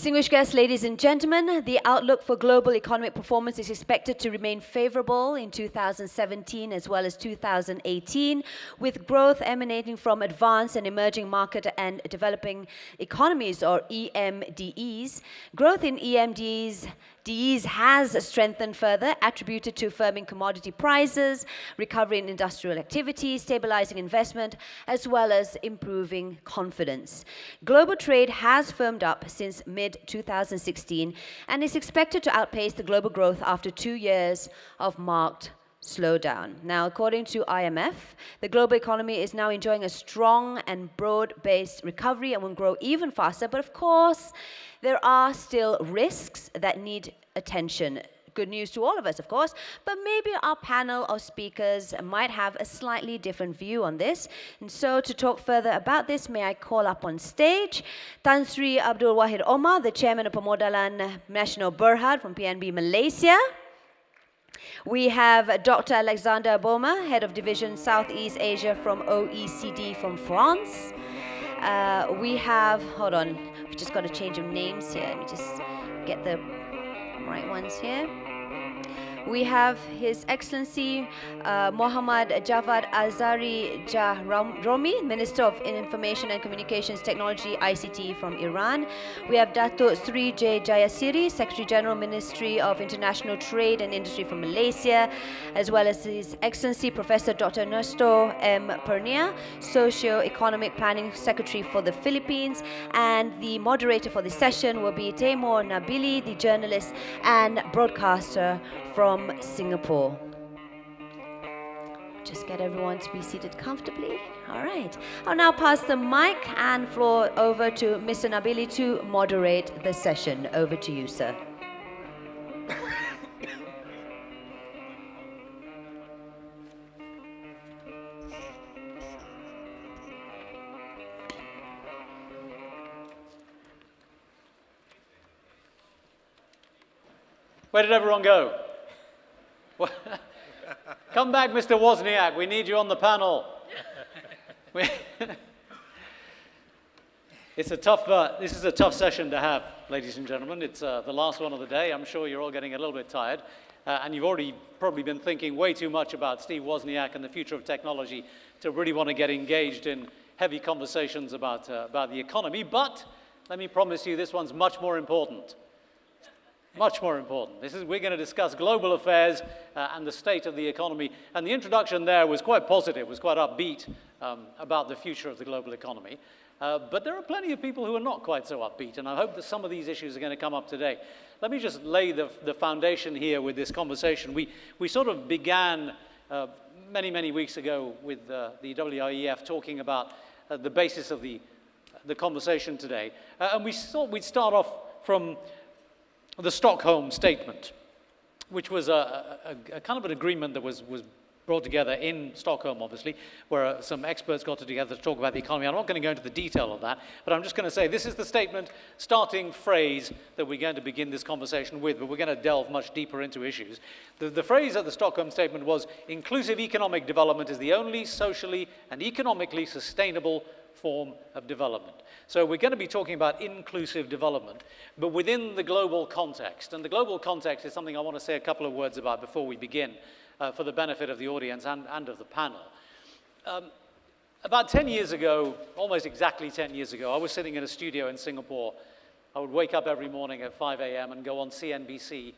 Distinguished guests, ladies and gentlemen, the outlook for global economic performance is expected to remain favorable in 2017 as well as 2018, with growth emanating from advanced and emerging market and developing economies, or EMDEs. Growth in EMDEs has strengthened further, attributed to firming commodity prices, recovery in industrial activity, stabilizing investment, as well as improving confidence. Global trade has firmed up since mid-2016 and is expected to outpace the global growth after 2 years of marked slowdown. Now, according to IMF, the global economy is now enjoying a strong and broad-based recovery and will grow even faster. But of course, there are still risks that need attention. Good news to all of us, of course, but maybe our panel of speakers might have a slightly different view on this. And so to talk further about this, may I call up on stage Tan Sri Abdul Wahid Omar, the chairman of Pemodalan Nasional Berhad from PNB Malaysia. We have Dr. Alexander Boma, head of division Southeast Asia from OECD from France. We have, hold on, we just got to change of names here. Let me just get the right ones here. We have His Excellency Muhammad Javad Azari Jahromi, Minister of Information and Communications Technology, ICT from Iran. We have Datuk Sri J. Jayasiri, Secretary General, Ministry of International Trade and Industry from Malaysia, as well as His Excellency Professor Dr. Ernesto M. Pernia, Socio-Economic Planning Secretary for the Philippines. And the moderator for this session will be Taimur Nabili, the journalist and broadcaster from Singapore. Just get everyone to be seated comfortably. All right. I'll now pass the mic and floor over to Mr. Nabili to moderate the session. Over to you, sir. Where did everyone go? Come back, Mr. Wozniak. We need you on the panel. This is a tough session to have, ladies and gentlemen. It's the last one of the day. I'm sure you're all getting a little bit tired. And you've already probably been thinking way too much about Steve Wozniak and the future of technology to really want to get engaged in heavy conversations about the economy. But let me promise you, this one's much more important. Much more important. We're going to discuss global affairs and the state of the economy. And the introduction there was quite positive, was quite upbeat about the future of the global economy. But there are plenty of people who are not quite so upbeat, and I hope that some of these issues are going to come up today. Let me just lay the foundation here with this conversation. We sort of began many, many weeks ago with the WIEF talking about the basis of the conversation today. And we thought we'd start off from the Stockholm Statement, which was a kind of an agreement that was brought together in Stockholm, obviously, where some experts got together to talk about the economy. I'm not going to go into the detail of that, but I'm just going to say this is the statement, starting phrase that we're going to begin this conversation with, but we're going to delve much deeper into issues. The phrase of the Stockholm Statement was, inclusive economic development is the only socially and economically sustainable form of development. So we're going to be talking about inclusive development, but within the global context. And the global context is something I want to say a couple of words about before we begin, for the benefit of the audience and of the panel. About 10 years ago, almost exactly 10 years ago, I was sitting in a studio in Singapore. I would wake up every morning at 5 a.m. and go on CNBC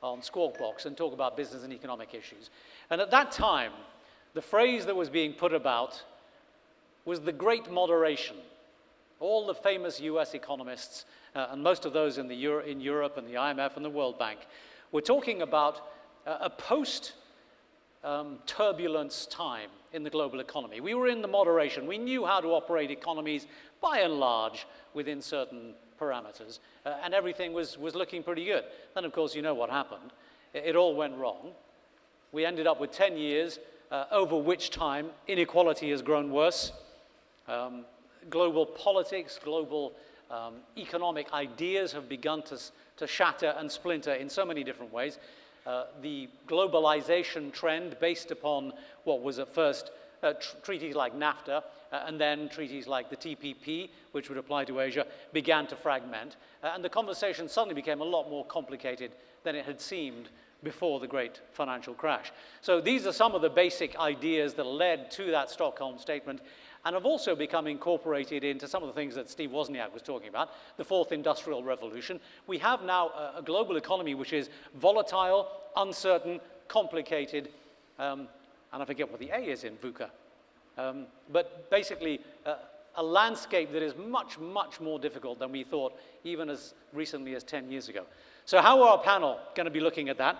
on Squawk Box and talk about business and economic issues. And at that time, the phrase that was being put about was the Great Moderation. All the famous US economists, and most of those in Europe and the IMF and the World Bank, were talking about a post-turbulence time in the global economy. We were in the moderation. We knew how to operate economies, by and large, within certain parameters, and everything was looking pretty good. Then, of course, you know what happened. It all went wrong. We ended up with 10 years, over which time inequality has grown worse. Global politics, global economic ideas have begun to shatter and splinter in so many different ways. The globalization trend, based upon what was at first treaties like NAFTA, and then treaties like the TPP, which would apply to Asia, began to fragment. And the conversation suddenly became a lot more complicated than it had seemed before the great financial crash. So these are some of the basic ideas that led to that Stockholm Statement, and have also become incorporated into some of the things that Steve Wozniak was talking about, the fourth industrial revolution. We have now a global economy which is volatile, uncertain, complicated, and I forget what the A is in VUCA, but basically a landscape that is much, much more difficult than we thought even as recently as 10 years ago. So how are our panel going to be looking at that?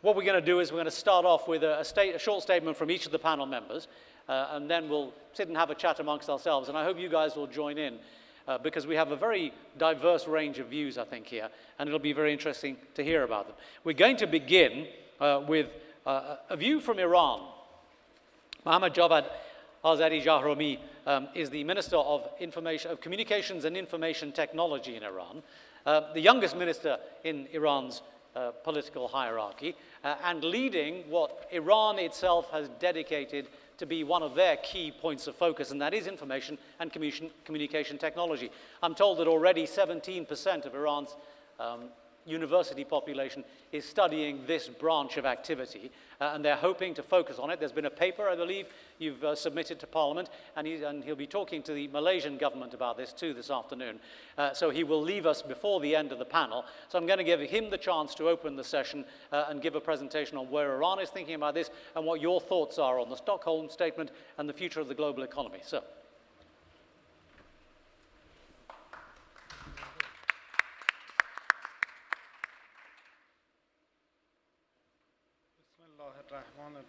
What we're going to do is we're going to start off with a short statement from each of the panel members, and then we'll sit and have a chat amongst ourselves. And I hope you guys will join in, because we have a very diverse range of views, I think, here, and it'll be very interesting to hear about them. We're going to begin with a view from Iran. Mohammad Javad Azadi Jahromi is the Minister of Communications and Information Technology in Iran, the youngest minister in Iran's political hierarchy, and leading what Iran itself has dedicated to be one of their key points of focus, and that is information and communication technology. I'm told that already 17% of Iran's university population is studying this branch of activity, and they're hoping to focus on it. There's been a paper, I believe, you've submitted to Parliament, and he'll be talking to the Malaysian government about this too this afternoon. So he will leave us before the end of the panel. So I'm going to give him the chance to open the session and give a presentation on where Iran is thinking about this and what your thoughts are on the Stockholm Statement and the future of the global economy. So.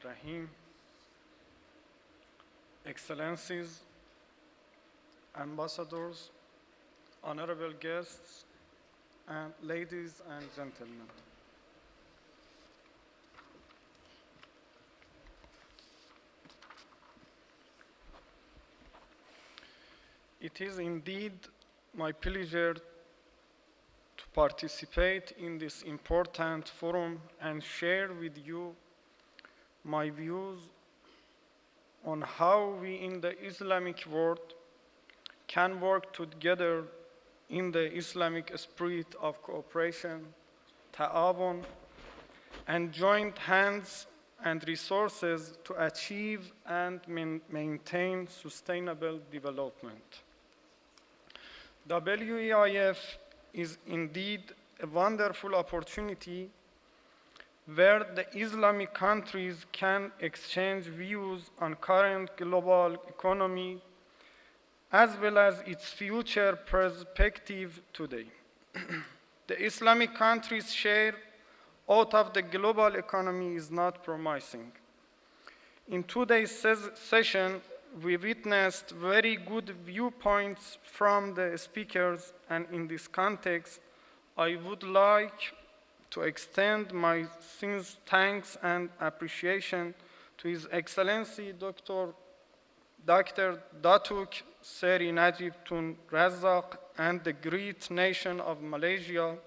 Rahim, Excellencies, Ambassadors, honorable guests, and ladies and gentlemen. It is indeed my pleasure to participate in this important forum and share with you my views on how we in the Islamic world can work together in the Islamic spirit of cooperation, ta'awun, and joint hands and resources to achieve and maintain sustainable development. WIEF is indeed a wonderful opportunity where the Islamic countries can exchange views on current global economy as well as its future perspective today. The Islamic countries' share out of the global economy is not promising. In today's session, we witnessed very good viewpoints from the speakers, and in this context, I would like to extend my sincere thanks and appreciation to His Excellency Dr. Datuk Seri Najib Tun Razak and the great nation of Malaysia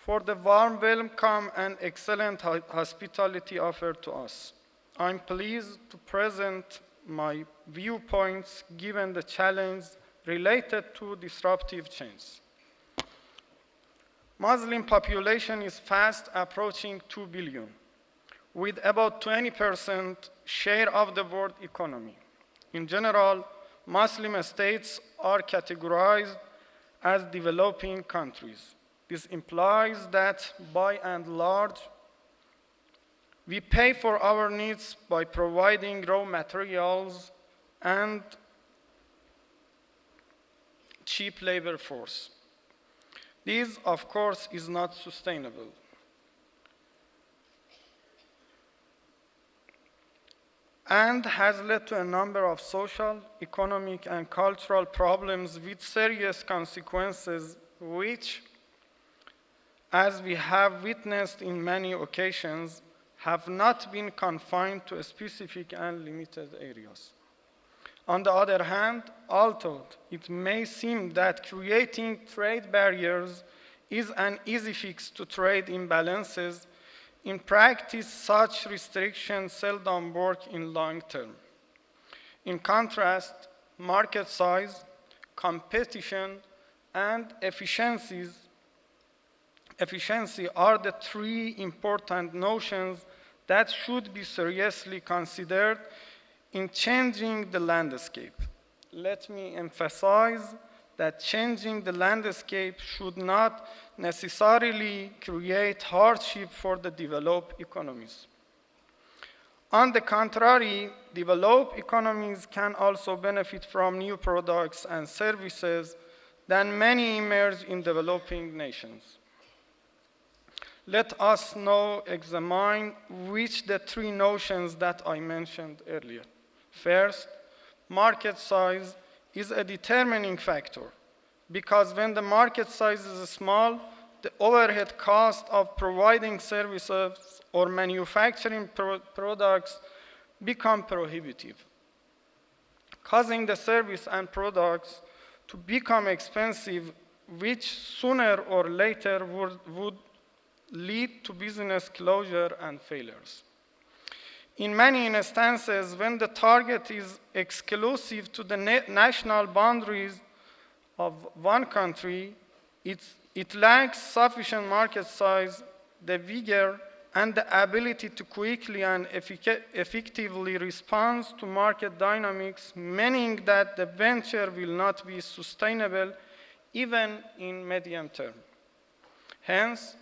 for the warm welcome and excellent hospitality offered to us. I'm pleased to present my viewpoints given the challenge related to disruptive change. Muslim population is fast approaching 2 billion, with about 20% share of the world economy. In general, Muslim states are categorized as developing countries. This implies that, by and large, we pay for our needs by providing raw materials and cheap labor force. This, of course, is not sustainable. And has led to a number of social, economic, and cultural problems with serious consequences, which, as we have witnessed in many occasions, have not been confined to specific and limited areas. On the other hand, although it may seem that creating trade barriers is an easy fix to trade imbalances, in practice, such restrictions seldom work in long term. In contrast, market size, competition, and efficiency are the three important notions that should be seriously considered in changing the landscape. Let me emphasize that changing the landscape should not necessarily create hardship for the developed economies. On the contrary, developed economies can also benefit from new products and services that many emerge in developing nations. Let us now examine which the three notions that I mentioned earlier. First, market size is a determining factor because when the market size is small, the overhead cost of providing services or manufacturing products become prohibitive, causing the service and products to become expensive, which sooner or later would lead to business closure and failures. In many instances, when the target is exclusive to the national boundaries of one country, it lacks sufficient market size, the vigor, and the ability to quickly and effectively respond to market dynamics, meaning that the venture will not be sustainable even in medium term. Hence,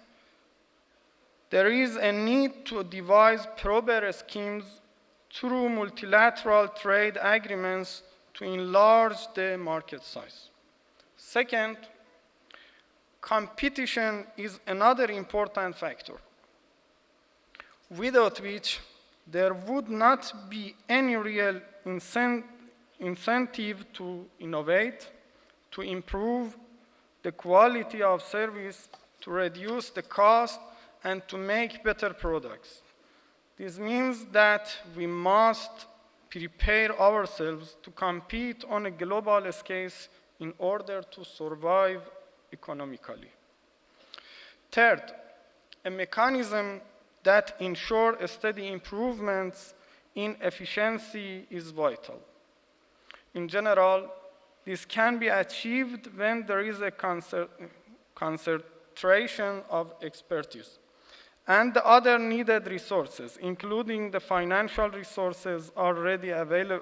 there is a need to devise proper schemes through multilateral trade agreements to enlarge the market size. Second, competition is another important factor, without which there would not be any real incentive to innovate, to improve the quality of service, to reduce the cost, and to make better products. This means that we must prepare ourselves to compete on a global scale in order to survive economically. Third, a mechanism that ensures steady improvements in efficiency is vital. In general, this can be achieved when there is a concentration of expertise and the other needed resources, including the financial resources are readily available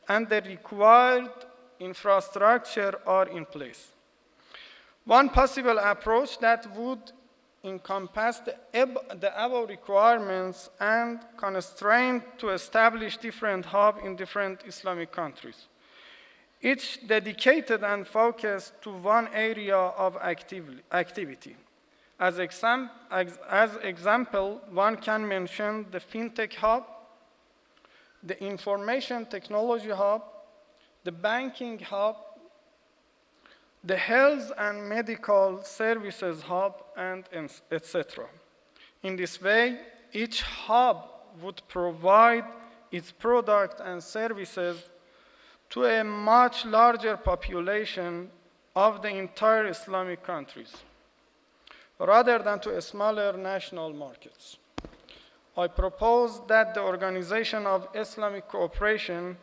and the required infrastructure are in place. One possible approach that would encompass the above requirements and constraint to establish different hubs in different Islamic countries, each dedicated and focused to one area of activity. As example, one can mention the FinTech Hub, the Information Technology Hub, the Banking Hub, the Health and Medical Services Hub, and etc. In this way, each hub would provide its product and services to a much larger population of the entire Islamic countries, rather than to smaller national markets. I propose that the Organization of Islamic Cooperation,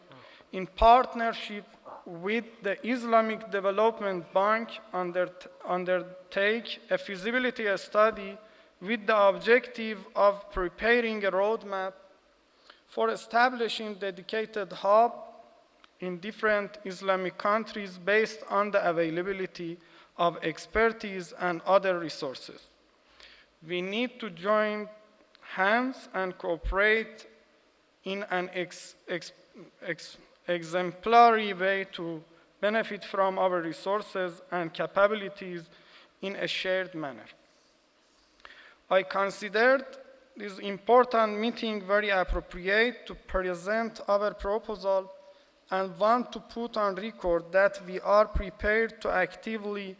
in partnership with the Islamic Development Bank, undertake a feasibility study with the objective of preparing a roadmap for establishing dedicated hub in different Islamic countries based on the availability of expertise and other resources. We need to join hands and cooperate in an exemplary way to benefit from our resources and capabilities in a shared manner. I considered this important meeting very appropriate to present our proposal and want to put on record that we are prepared to actively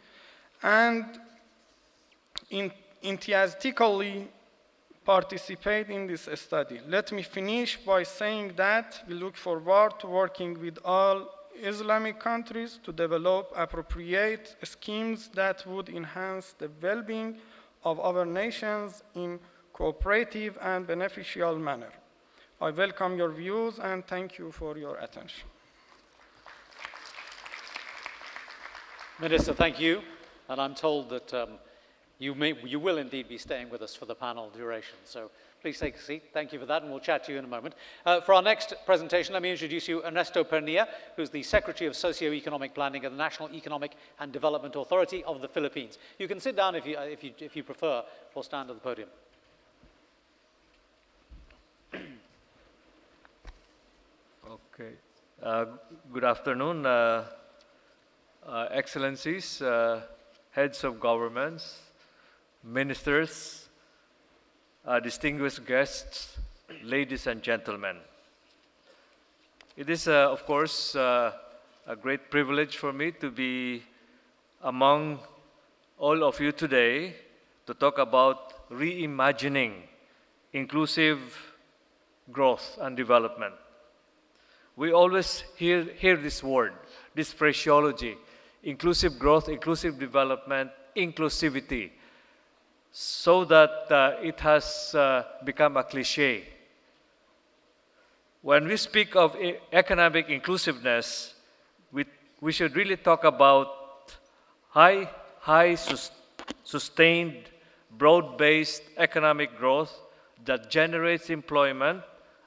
and enthusiastically participate in this study. Let me finish by saying that we look forward to working with all Islamic countries to develop appropriate schemes that would enhance the well-being of our nations in cooperative and beneficial manner. I welcome your views and thank you for your attention. Minister, thank you. And I'm told that you will indeed be staying with us for the panel duration. So please take a seat. Thank you for that, and we'll chat to you in a moment. For our next presentation, let me introduce you Ernesto Pernia, who's the Secretary of Socio-Economic Planning at the National Economic and Development Authority of the Philippines. You can sit down if you prefer, or stand at the podium. Okay. Good afternoon, Excellencies, heads of governments, ministers, distinguished guests, ladies and gentlemen. It is, of course, a great privilege for me to be among all of you today to talk about reimagining inclusive growth and development. We always hear this word, this phraseology, inclusive growth, inclusive development, inclusivity, so that it has become a cliche. When we speak of economic inclusiveness, we should really talk about high sustained, broad-based economic growth that generates employment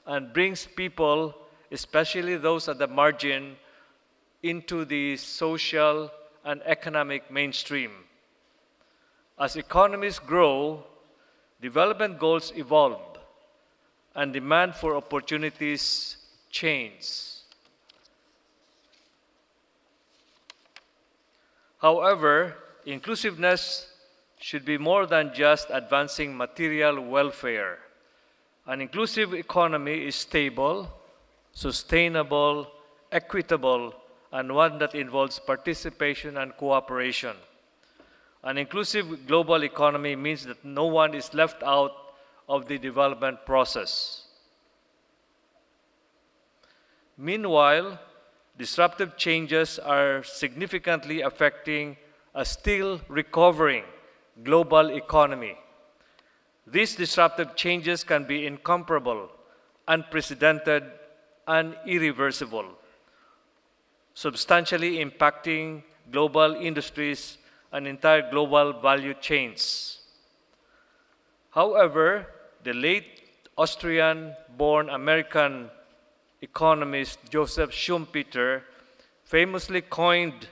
and brings people, especially those at the margin, into the social and economic mainstream. As economies grow, development goals evolve, and demand for opportunities change. However, inclusiveness should be more than just advancing material welfare. An inclusive economy is stable, sustainable, equitable, and one that involves participation and cooperation. An inclusive global economy means that no one is left out of the development process. Meanwhile, disruptive changes are significantly affecting a still recovering global economy. These disruptive changes can be incomparable, unprecedented, and irreversible, substantially impacting global industries and entire global value chains. However, the late Austrian-born American economist Joseph Schumpeter famously coined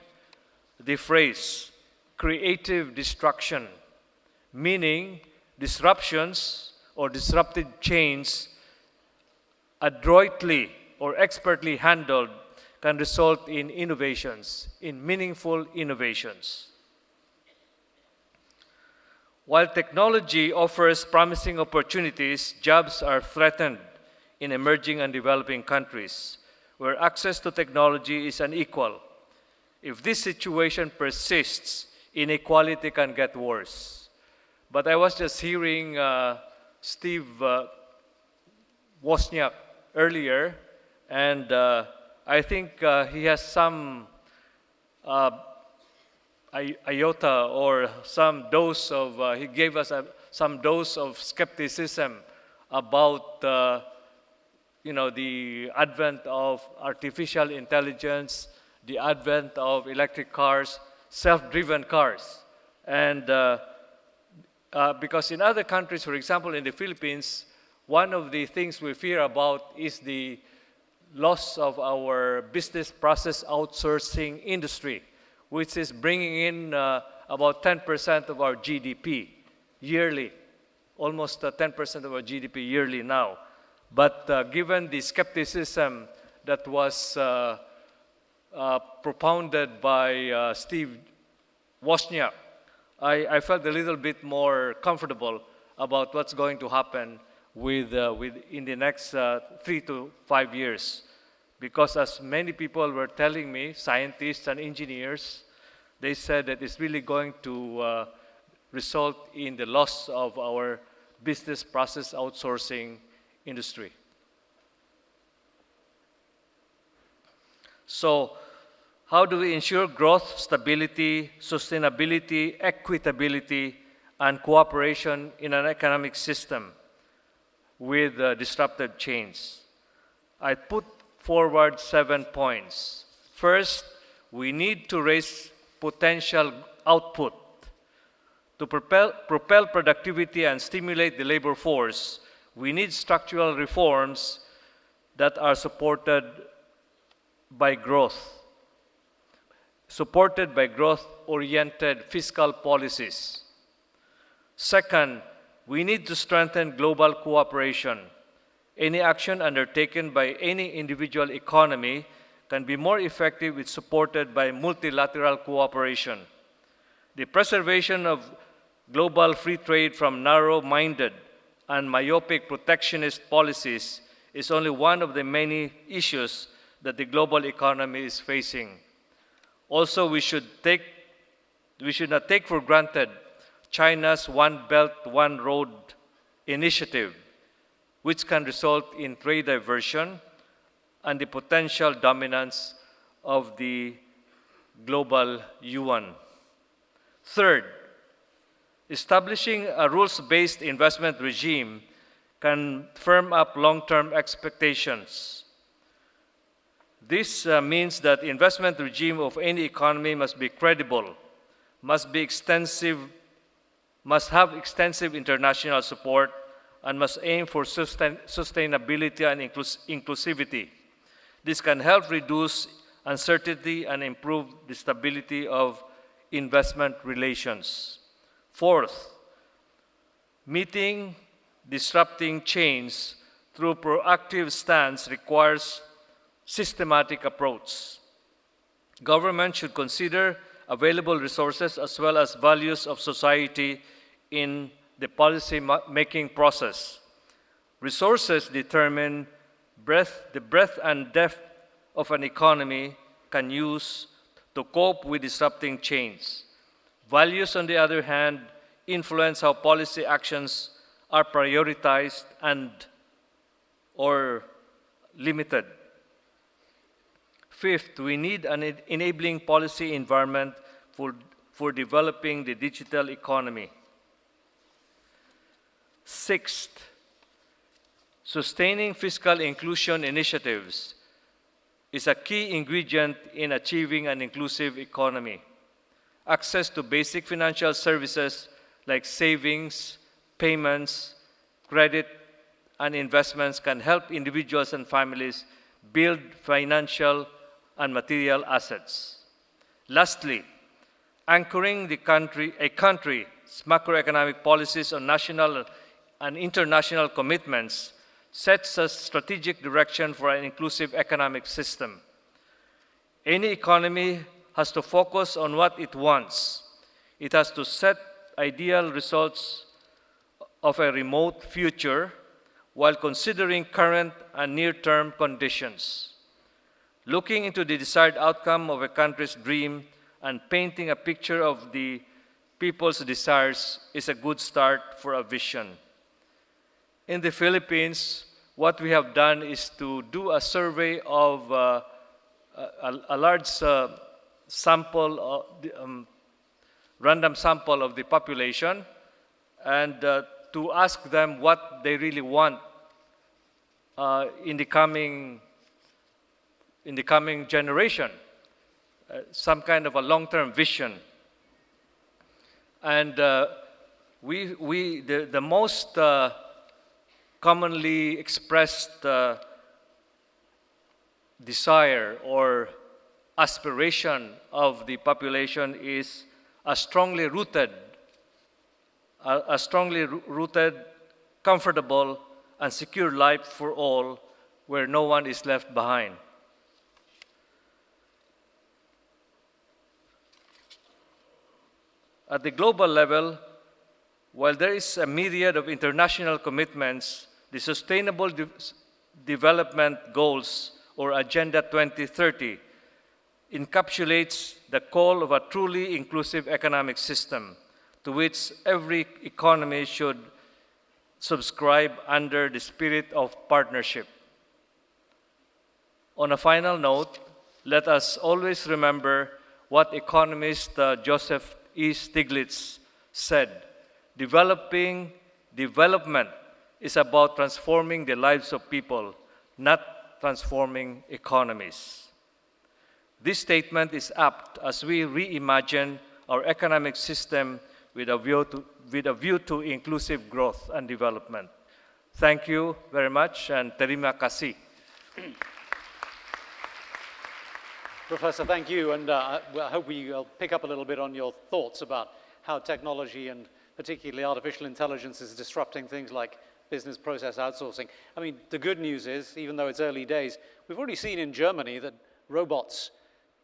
the phrase creative destruction, meaning disruptions or disruptive change adroitly or expertly handled can result in innovations, in meaningful innovations. While technology offers promising opportunities, jobs are threatened in emerging and developing countries where access to technology is unequal. If this situation persists, inequality can get worse. But I was just hearing Steve Wozniak earlier, and I think he has some iota or some dose of, he gave us some dose of skepticism about the advent of artificial intelligence, the advent of electric cars, self-driven cars. And because in other countries, for example, in the Philippines, one of the things we fear about is the loss of our business process outsourcing industry, which is bringing in about 10% of our GDP yearly, almost 10% of our GDP yearly now. But given the skepticism that was propounded by Steve Wozniak, I felt a little bit more comfortable about what's going to happen in the next 3 to 5 years. Because as many people were telling me, scientists and engineers, they said that it's really going to result in the loss of our business process outsourcing industry. So, how do we ensure growth, stability, sustainability, equitability, and cooperation in an economic system? with disruptive change. I put forward 7 points. First, we need to raise potential output. To propel productivity and stimulate the labor force, we need structural reforms that are supported by growth-oriented fiscal policies. Second, we need to strengthen global cooperation. Any action undertaken by any individual economy can be more effective if supported by multilateral cooperation. The preservation of global free trade from narrow-minded and myopic protectionist policies is only one of the many issues that the global economy is facing. Also, we should not take for granted China's One Belt, One Road initiative, which can result in trade diversion and the potential dominance of the global yuan. Third, establishing a rules-based investment regime can firm up long-term expectations. This means that the investment regime of any economy must be credible, must have extensive international support, and must aim for sustainability and inclusivity. This can help reduce uncertainty and improve the stability of investment relations. Fourth, meeting disrupting change through proactive stance requires systematic approach. Government should consider available resources as well as values of society in the policy-making process. Resources determine the breadth and depth of an economy can use to cope with disrupting change. Values, on the other hand, influence how policy actions are prioritized or limited. Fifth, we need an enabling policy environment for developing the digital economy. Sixth, sustaining fiscal inclusion initiatives is a key ingredient in achieving an inclusive economy. Access to basic financial services like savings, payments, credit, and investments can help individuals and families build financial and material assets. Lastly, anchoring a country's macroeconomic policies on national and international commitments sets a strategic direction for an inclusive economic system. Any economy has to focus on what it wants. It has to set ideal results of a remote future while considering current and near-term conditions. Looking into the desired outcome of a country's dream and painting a picture of the people's desires is a good start for a vision. In the Philippines, what we have done is to do a survey of a large random sample of the population and to ask them what they really want in the coming generation, some kind of a long-term vision. And the most commonly expressed desire or aspiration of the population is a strongly rooted, comfortable, and secure life for all, where no one is left behind. At the global level, while there is a myriad of international commitments, the Sustainable Development Goals, or Agenda 2030, encapsulates the call of a truly inclusive economic system to which every economy should subscribe under the spirit of partnership. On a final note, let us always remember what economist Joseph E. Stiglitz said: development is about transforming the lives of people, not transforming economies. This statement is apt as we reimagine our economic system with a view to inclusive growth and development. Thank you very much, and terima kasih. Professor, thank you, and I hope we'll pick up a little bit on your thoughts about how technology and particularly artificial intelligence is disrupting things like business process outsourcing. I mean, the good news is, even though it's early days, we've already seen in Germany that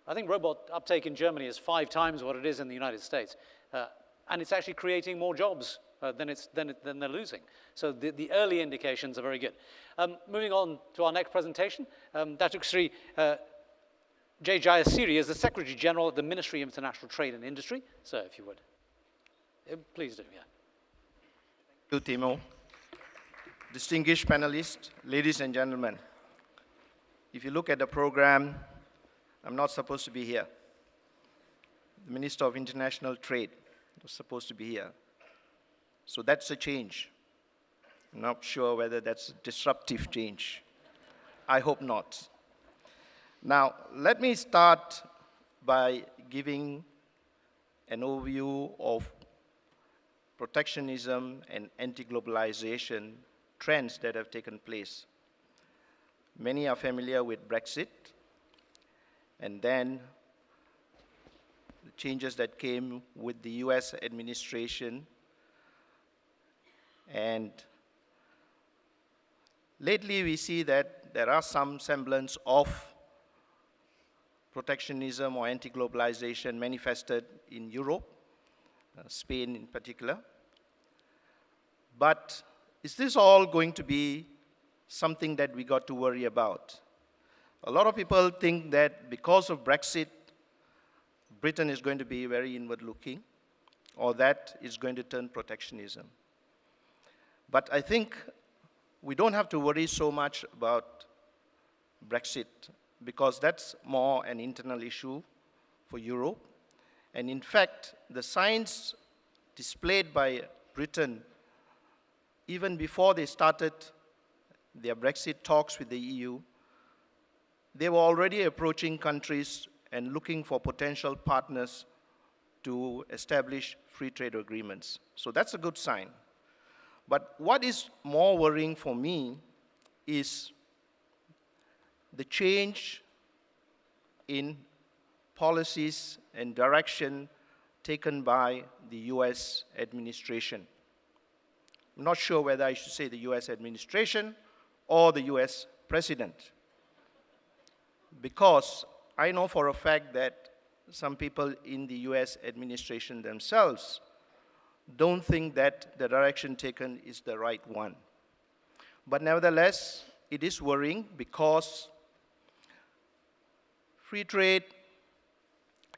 I think robot uptake in Germany is 5 times what it is in the United States. And it's actually creating more jobs than they're losing. So the early indications are very good. Moving on to our next presentation, Datuk Sri J. Jayasiri is the Secretary General at the Ministry of International Trade and Industry. Sir, if you would. Please do, yeah. Thank you, Timo. Distinguished panelists, ladies and gentlemen, if you look at the program, I'm not supposed to be here. The Minister of International Trade was supposed to be here. So that's a change. I'm not sure whether that's a disruptive change. I hope not. Now, let me start by giving an overview of protectionism and anti-globalization trends that have taken place. Many are familiar with Brexit, and then the changes that came with the US administration. And lately we see that there are some semblance of protectionism or anti-globalization manifested in Europe, Spain in particular. But is this all going to be something that we got to worry about? A lot of people think that because of Brexit, Britain is going to be very inward-looking, or that is going to turn protectionism. But I think we don't have to worry so much about Brexit, because that's more an internal issue for Europe. And in fact, the signs displayed by Britain, even before they started their Brexit talks with the EU, they were already approaching countries and looking for potential partners to establish free trade agreements. So that's a good sign. But what is more worrying for me is the change in policies and direction taken by the US administration. I'm not sure whether I should say the US administration or the US president, because I know for a fact that some people in the US administration themselves don't think that the direction taken is the right one. But nevertheless, it is worrying because free trade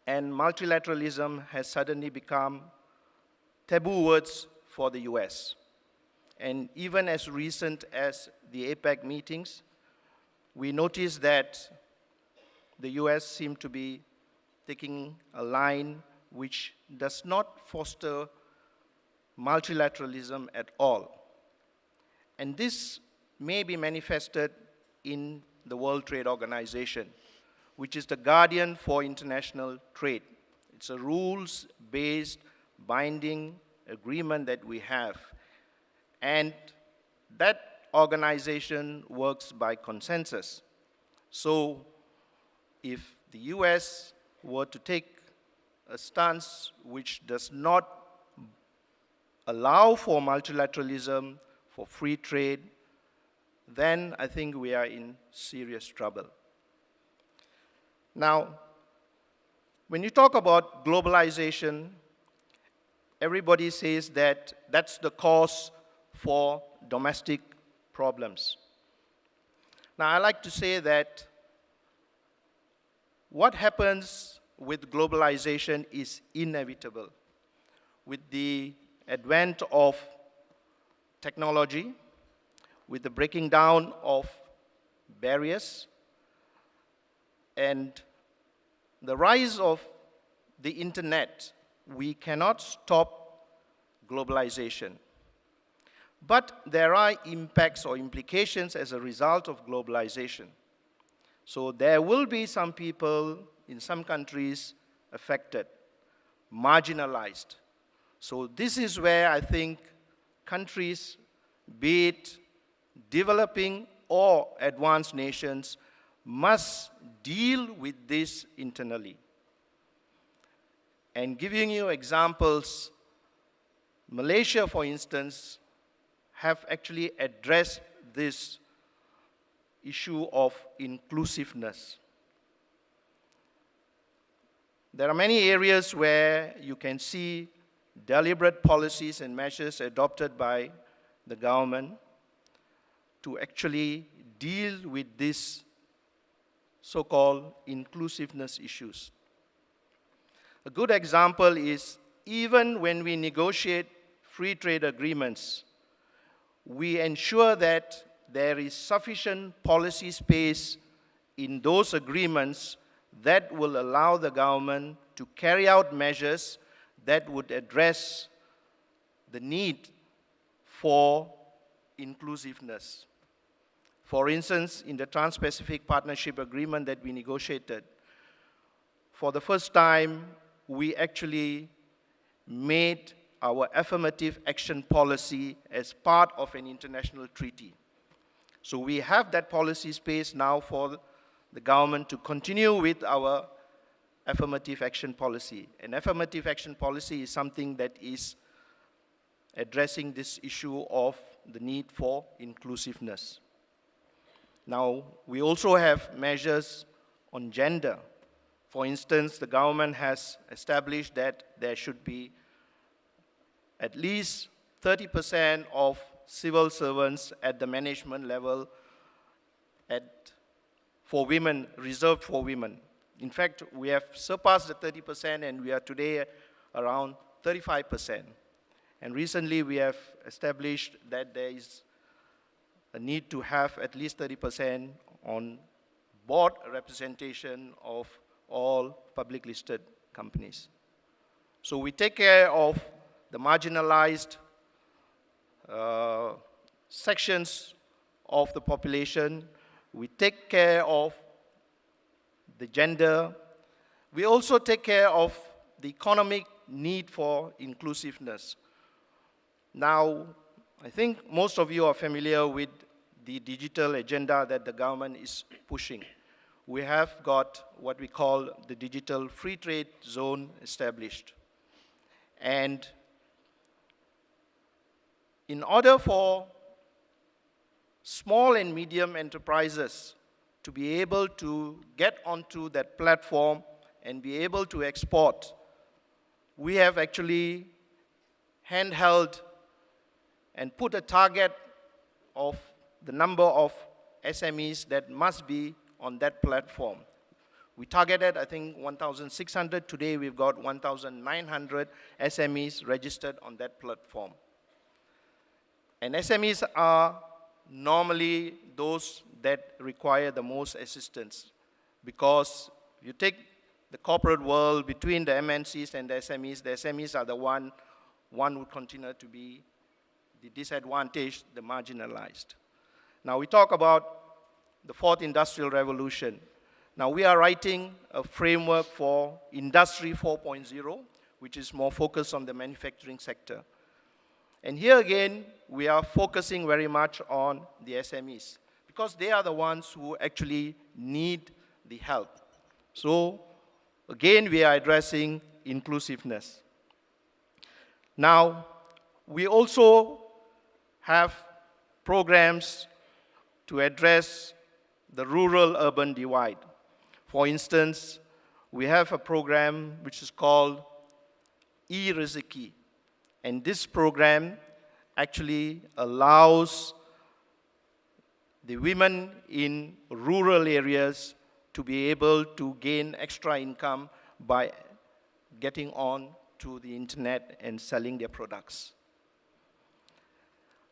and multilateralism has suddenly become taboo words for the US. And even as recent as the APEC meetings, we noticed that the US seemed to be taking a line which does not foster multilateralism at all. And this may be manifested in the World Trade Organization, which is the guardian for international trade. It's a rules-based binding agreement that we have. And that organization works by consensus. So if the US were to take a stance which does not allow for multilateralism, for free trade, then I think we are in serious trouble. Now, when you talk about globalization, everybody says that that's the cause for domestic problems. Now, I like to say that what happens with globalization is inevitable. With the advent of technology, with the breaking down of barriers, and the rise of the internet, we cannot stop globalization. But there are impacts or implications as a result of globalization. So there will be some people in some countries affected, marginalized. So this is where I think countries, be it developing or advanced nations, must deal with this internally. And giving you examples, Malaysia, for instance, have actually addressed this issue of inclusiveness. There are many areas where you can see deliberate policies and measures adopted by the government to actually deal with these so-called inclusiveness issues. A good example is even when we negotiate free trade agreements, we ensure that there is sufficient policy space in those agreements that will allow the government to carry out measures that would address the need for inclusiveness. For instance, in the Trans-Pacific Partnership Agreement that we negotiated, for the first time, we actually made our affirmative action policy as part of an international treaty. So we have that policy space now for the government to continue with our affirmative action policy. And affirmative action policy is something that is addressing this issue of the need for inclusiveness. Now, we also have measures on gender. For instance, the government has established that there should be at least 30% of civil servants at the management level for women, reserved for women. In fact, we have surpassed the 30% and we are today around 35%. And recently we have established that there is a need to have at least 30% on board representation of all public listed companies. So we take care of the marginalized sections of the population. We take care of the gender. We also take care of the economic need for inclusiveness. Now, I think most of you are familiar with the digital agenda that the government is pushing. We have got what we call the digital free trade zone established. And in order for small and medium enterprises to be able to get onto that platform and be able to export, we have actually handheld and put a target of the number of SMEs that must be on that platform. We targeted, I think, 1,600. Today, we've got 1,900 SMEs registered on that platform. And SMEs are normally those that require the most assistance, because you take the corporate world between the MNCs and the SMEs are the one would continue to be the disadvantaged, the marginalized. Now we talk about the fourth industrial revolution. Now we are writing a framework for Industry 4.0, which is more focused on the manufacturing sector. And here again, we are focusing very much on the SMEs, because they are the ones who actually need the help. So again, we are addressing inclusiveness. Now, we also have programs to address the rural-urban divide. For instance, we have a program which is called e-Rezeki. And this program actually allows the women in rural areas to be able to gain extra income by getting on to the internet and selling their products.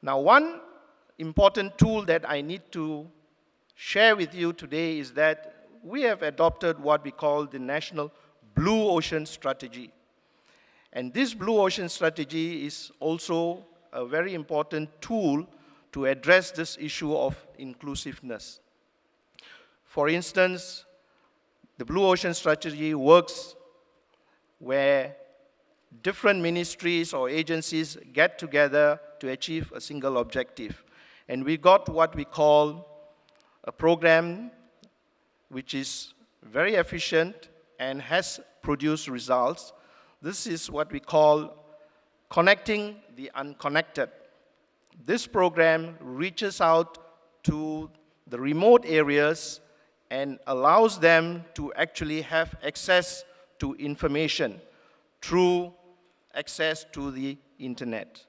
Now, one important tool that I need to share with you today is that we have adopted what we call the National Blue Ocean Strategy. And this Blue Ocean Strategy is also a very important tool to address this issue of inclusiveness. For instance, the Blue Ocean Strategy works where different ministries or agencies get together to achieve a single objective. And we got what we call a program which is very efficient and has produced results. This is what we call Connecting the Unconnected. This program reaches out to the remote areas and allows them to actually have access to information through access to the internet.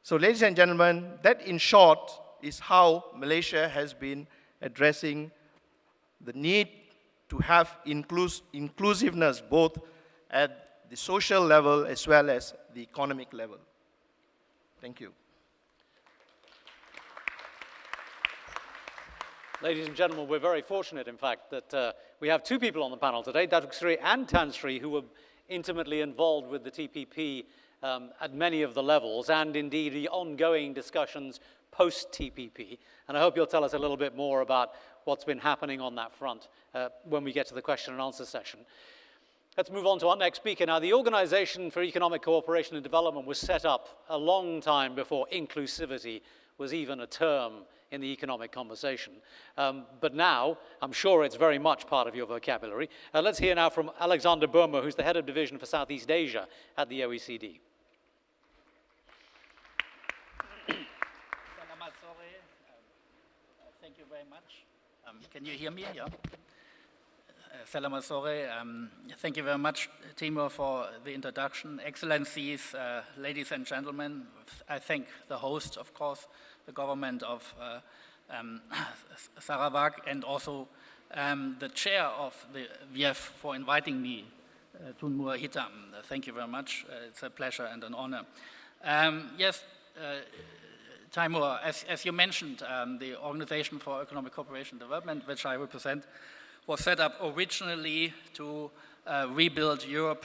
So ladies and gentlemen, that in short is how Malaysia has been addressing the need to have inclusiveness both at the social level as well as the economic level. Thank you. Ladies and gentlemen, we're very fortunate, in fact, that we have two people on the panel today, Datuk Sri and Tan Sri, who were intimately involved with the TPP at many of the levels, and indeed the ongoing discussions post-TPP. And I hope you'll tell us a little bit more about what's been happening on that front when we get to the question and answer session. Let's move on to our next speaker. Now, the Organization for Economic Cooperation and Development was set up a long time before inclusivity was even a term in the economic conversation. But now, I'm sure it's very much part of your vocabulary. Let's hear now from Alexander Burma, who's the head of division for Southeast Asia at the OECD. Thank you very much. Can you hear me? Yeah. Selamat sore. Thank you very much, Timur, for the introduction. Excellencies, ladies and gentlemen, I thank the host, of course, the government of Sarawak, and also the chair of the WIEF for inviting me, Tun Muar Hitam. Thank you very much. It's a pleasure and an honor. Yes, Timur, as you mentioned, the Organization for Economic Cooperation and Development, which I represent, was set up originally to rebuild Europe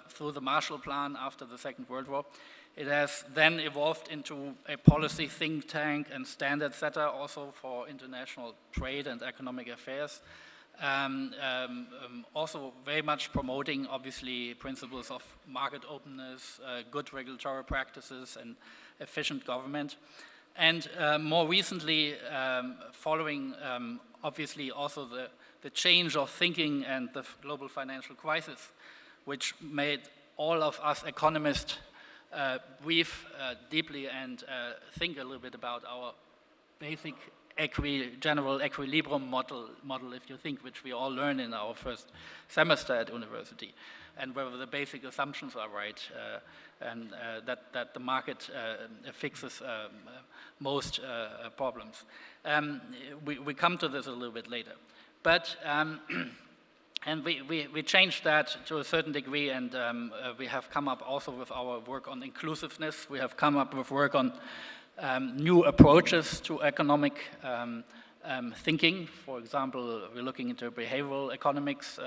through the Marshall Plan after the Second World War. It has then evolved into a policy think tank and standard setter also for international trade and economic affairs. Also very much promoting, obviously, principles of market openness, good regulatory practices, and efficient government. And more recently, following, obviously, also the change of thinking and the global financial crisis, which made all of us economists breathe deeply and think a little bit about our basic general equilibrium model, if you think, which we all learn in our first semester at university, and whether the basic assumptions are right, and that the market fixes most problems. We come to this a little bit later. But and we changed that to a certain degree, and we have come up also with our work on inclusiveness. We have come up with work on new approaches to economic thinking. For example, we're looking into behavioral economics,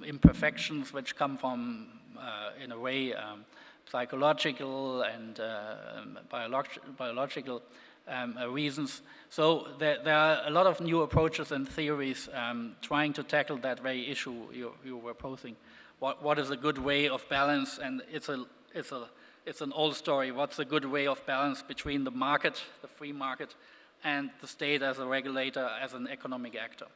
imperfections which come from, in a way, psychological and biological reasons. So there are a lot of new approaches and theories trying to tackle that very issue you were posing. What is a good way of balance? And it's an old story. What's a good way of balance between the market, the free market, and the state as a regulator, as an economic actor?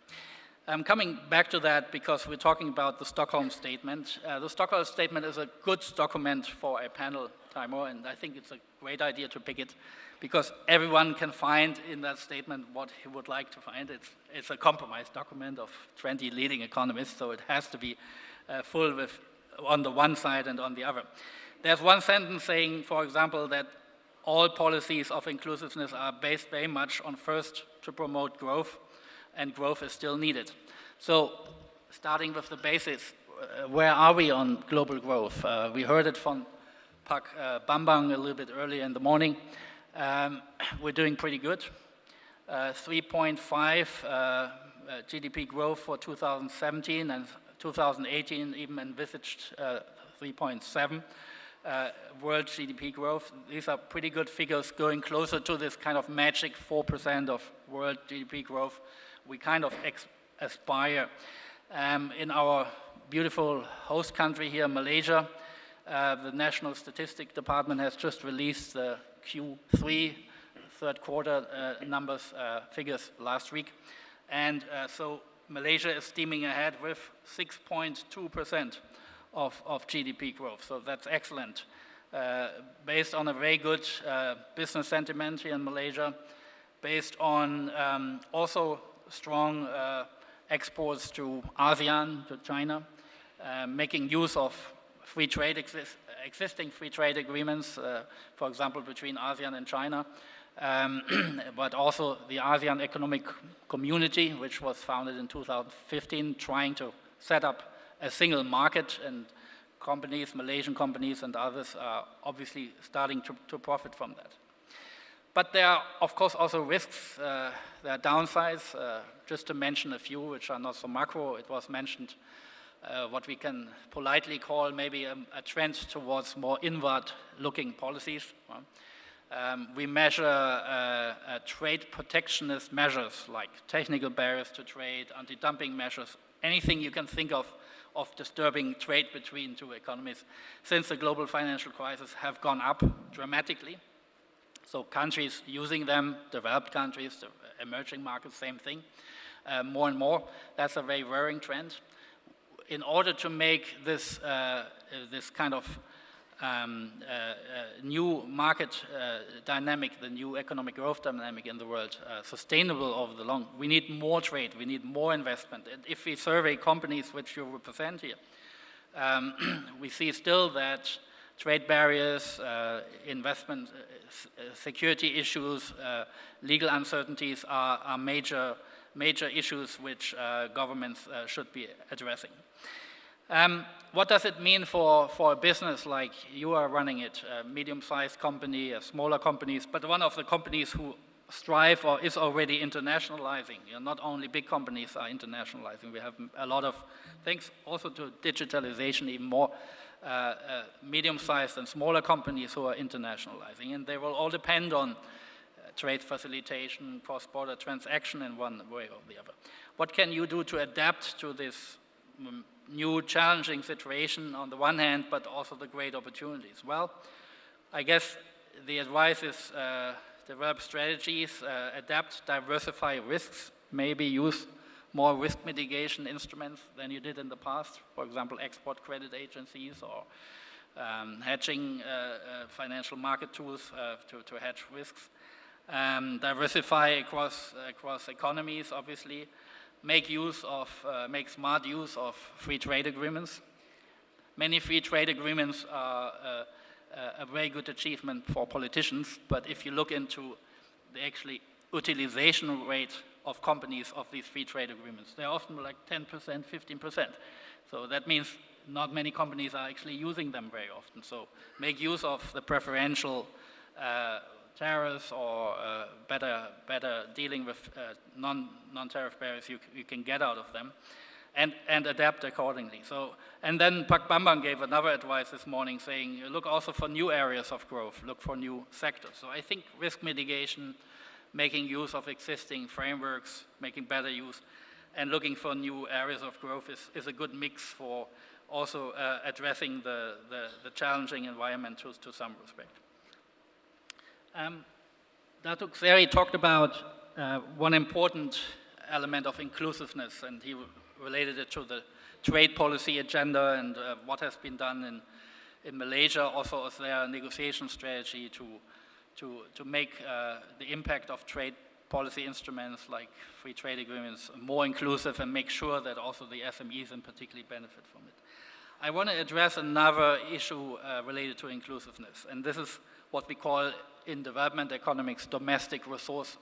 I'm coming back to that because we're talking about the Stockholm Statement. The Stockholm Statement is a good document for a panel, Timur, and I think it's a great idea to pick it because everyone can find in that statement what he would like to find. It's a compromise document of 20 leading economists, so it has to be full with on the one side and on the other. There's one sentence saying, for example, that all policies of inclusiveness are based very much on first to promote growth, and growth is still needed. So, starting with the basics, where are we on global growth? We heard it from Pak Bambang a little bit earlier in the morning. We're doing pretty good. 3.5 GDP growth for 2017, and 2018 even envisaged 3.7. world GDP growth. These are pretty good figures, going closer to this kind of magic 4% of world GDP growth we kind of aspire. In our beautiful host country here, Malaysia, the National Statistics Department has just released the Q3, third quarter figures last week. And so Malaysia is steaming ahead with 6.2% of GDP growth. So that's excellent. Based on a very good business sentiment here in Malaysia, based on also strong exports to ASEAN, to China, making use of free trade, existing free trade agreements, for example, between ASEAN and China, but also the ASEAN Economic Community, which was founded in 2015, trying to set up a single market, and companies, Malaysian companies and others are obviously starting to profit from that. But there are, of course, also risks. There are downsides. Just to mention a few, which are not so macro, it was mentioned what we can politely call maybe a trend towards more inward-looking policies. We measure trade protectionist measures like technical barriers to trade, anti-dumping measures, anything you can think of disturbing trade between two economies since the global financial crisis have gone up dramatically. So countries using them, developed countries, the emerging markets, same thing, more and more. That's a very worrying trend. In order to make this, this kind of new market dynamic, the new economic growth dynamic in the world, sustainable over the long, we need more trade, we need more investment. And if we survey companies which you represent here, we see still that trade barriers, investment, security issues, legal uncertainties are major issues which governments should be addressing. What does it mean for a business like you are running it, a medium-sized company, smaller companies, but one of the companies who strive or is already internationalizing? You know, not only big companies are internationalizing, we have a lot of things also to digitalization, even more medium-sized and smaller companies who are internationalizing, and they will all depend on trade facilitation, cross-border transaction in one way or the other. What can you do to adapt to this new challenging situation on the one hand, but also the great opportunities? Well, I guess the advice is develop strategies, adapt, diversify risks, maybe use more risk mitigation instruments than you did in the past. For example, export credit agencies or hedging financial market tools to hedge risks. Diversify across economies, obviously. Make smart use of free trade agreements. Many free trade agreements are a very good achievement for politicians, but if you look into the actually utilization rate of companies of these free trade agreements, they're often like 10%, 15%. So that means not many companies are actually using them very often. So make use of the preferential tariffs or better dealing with non-tariff barriers you can get out of them, and adapt accordingly. So, and then Pak Bambang gave another advice this morning saying, look also for new areas of growth, look for new sectors. So I think risk mitigation, making use of existing frameworks, making better use, and looking for new areas of growth is a good mix for also addressing the challenging environment to some respect. Datuk Seri talked about one important element of inclusiveness, and he related it to the trade policy agenda and what has been done in Malaysia, also as their negotiation strategy to make the impact of trade policy instruments like free trade agreements more inclusive and make sure that also the SMEs in particular benefit from it. I want to address another issue related to inclusiveness, and this is what we call in development economics domestic resource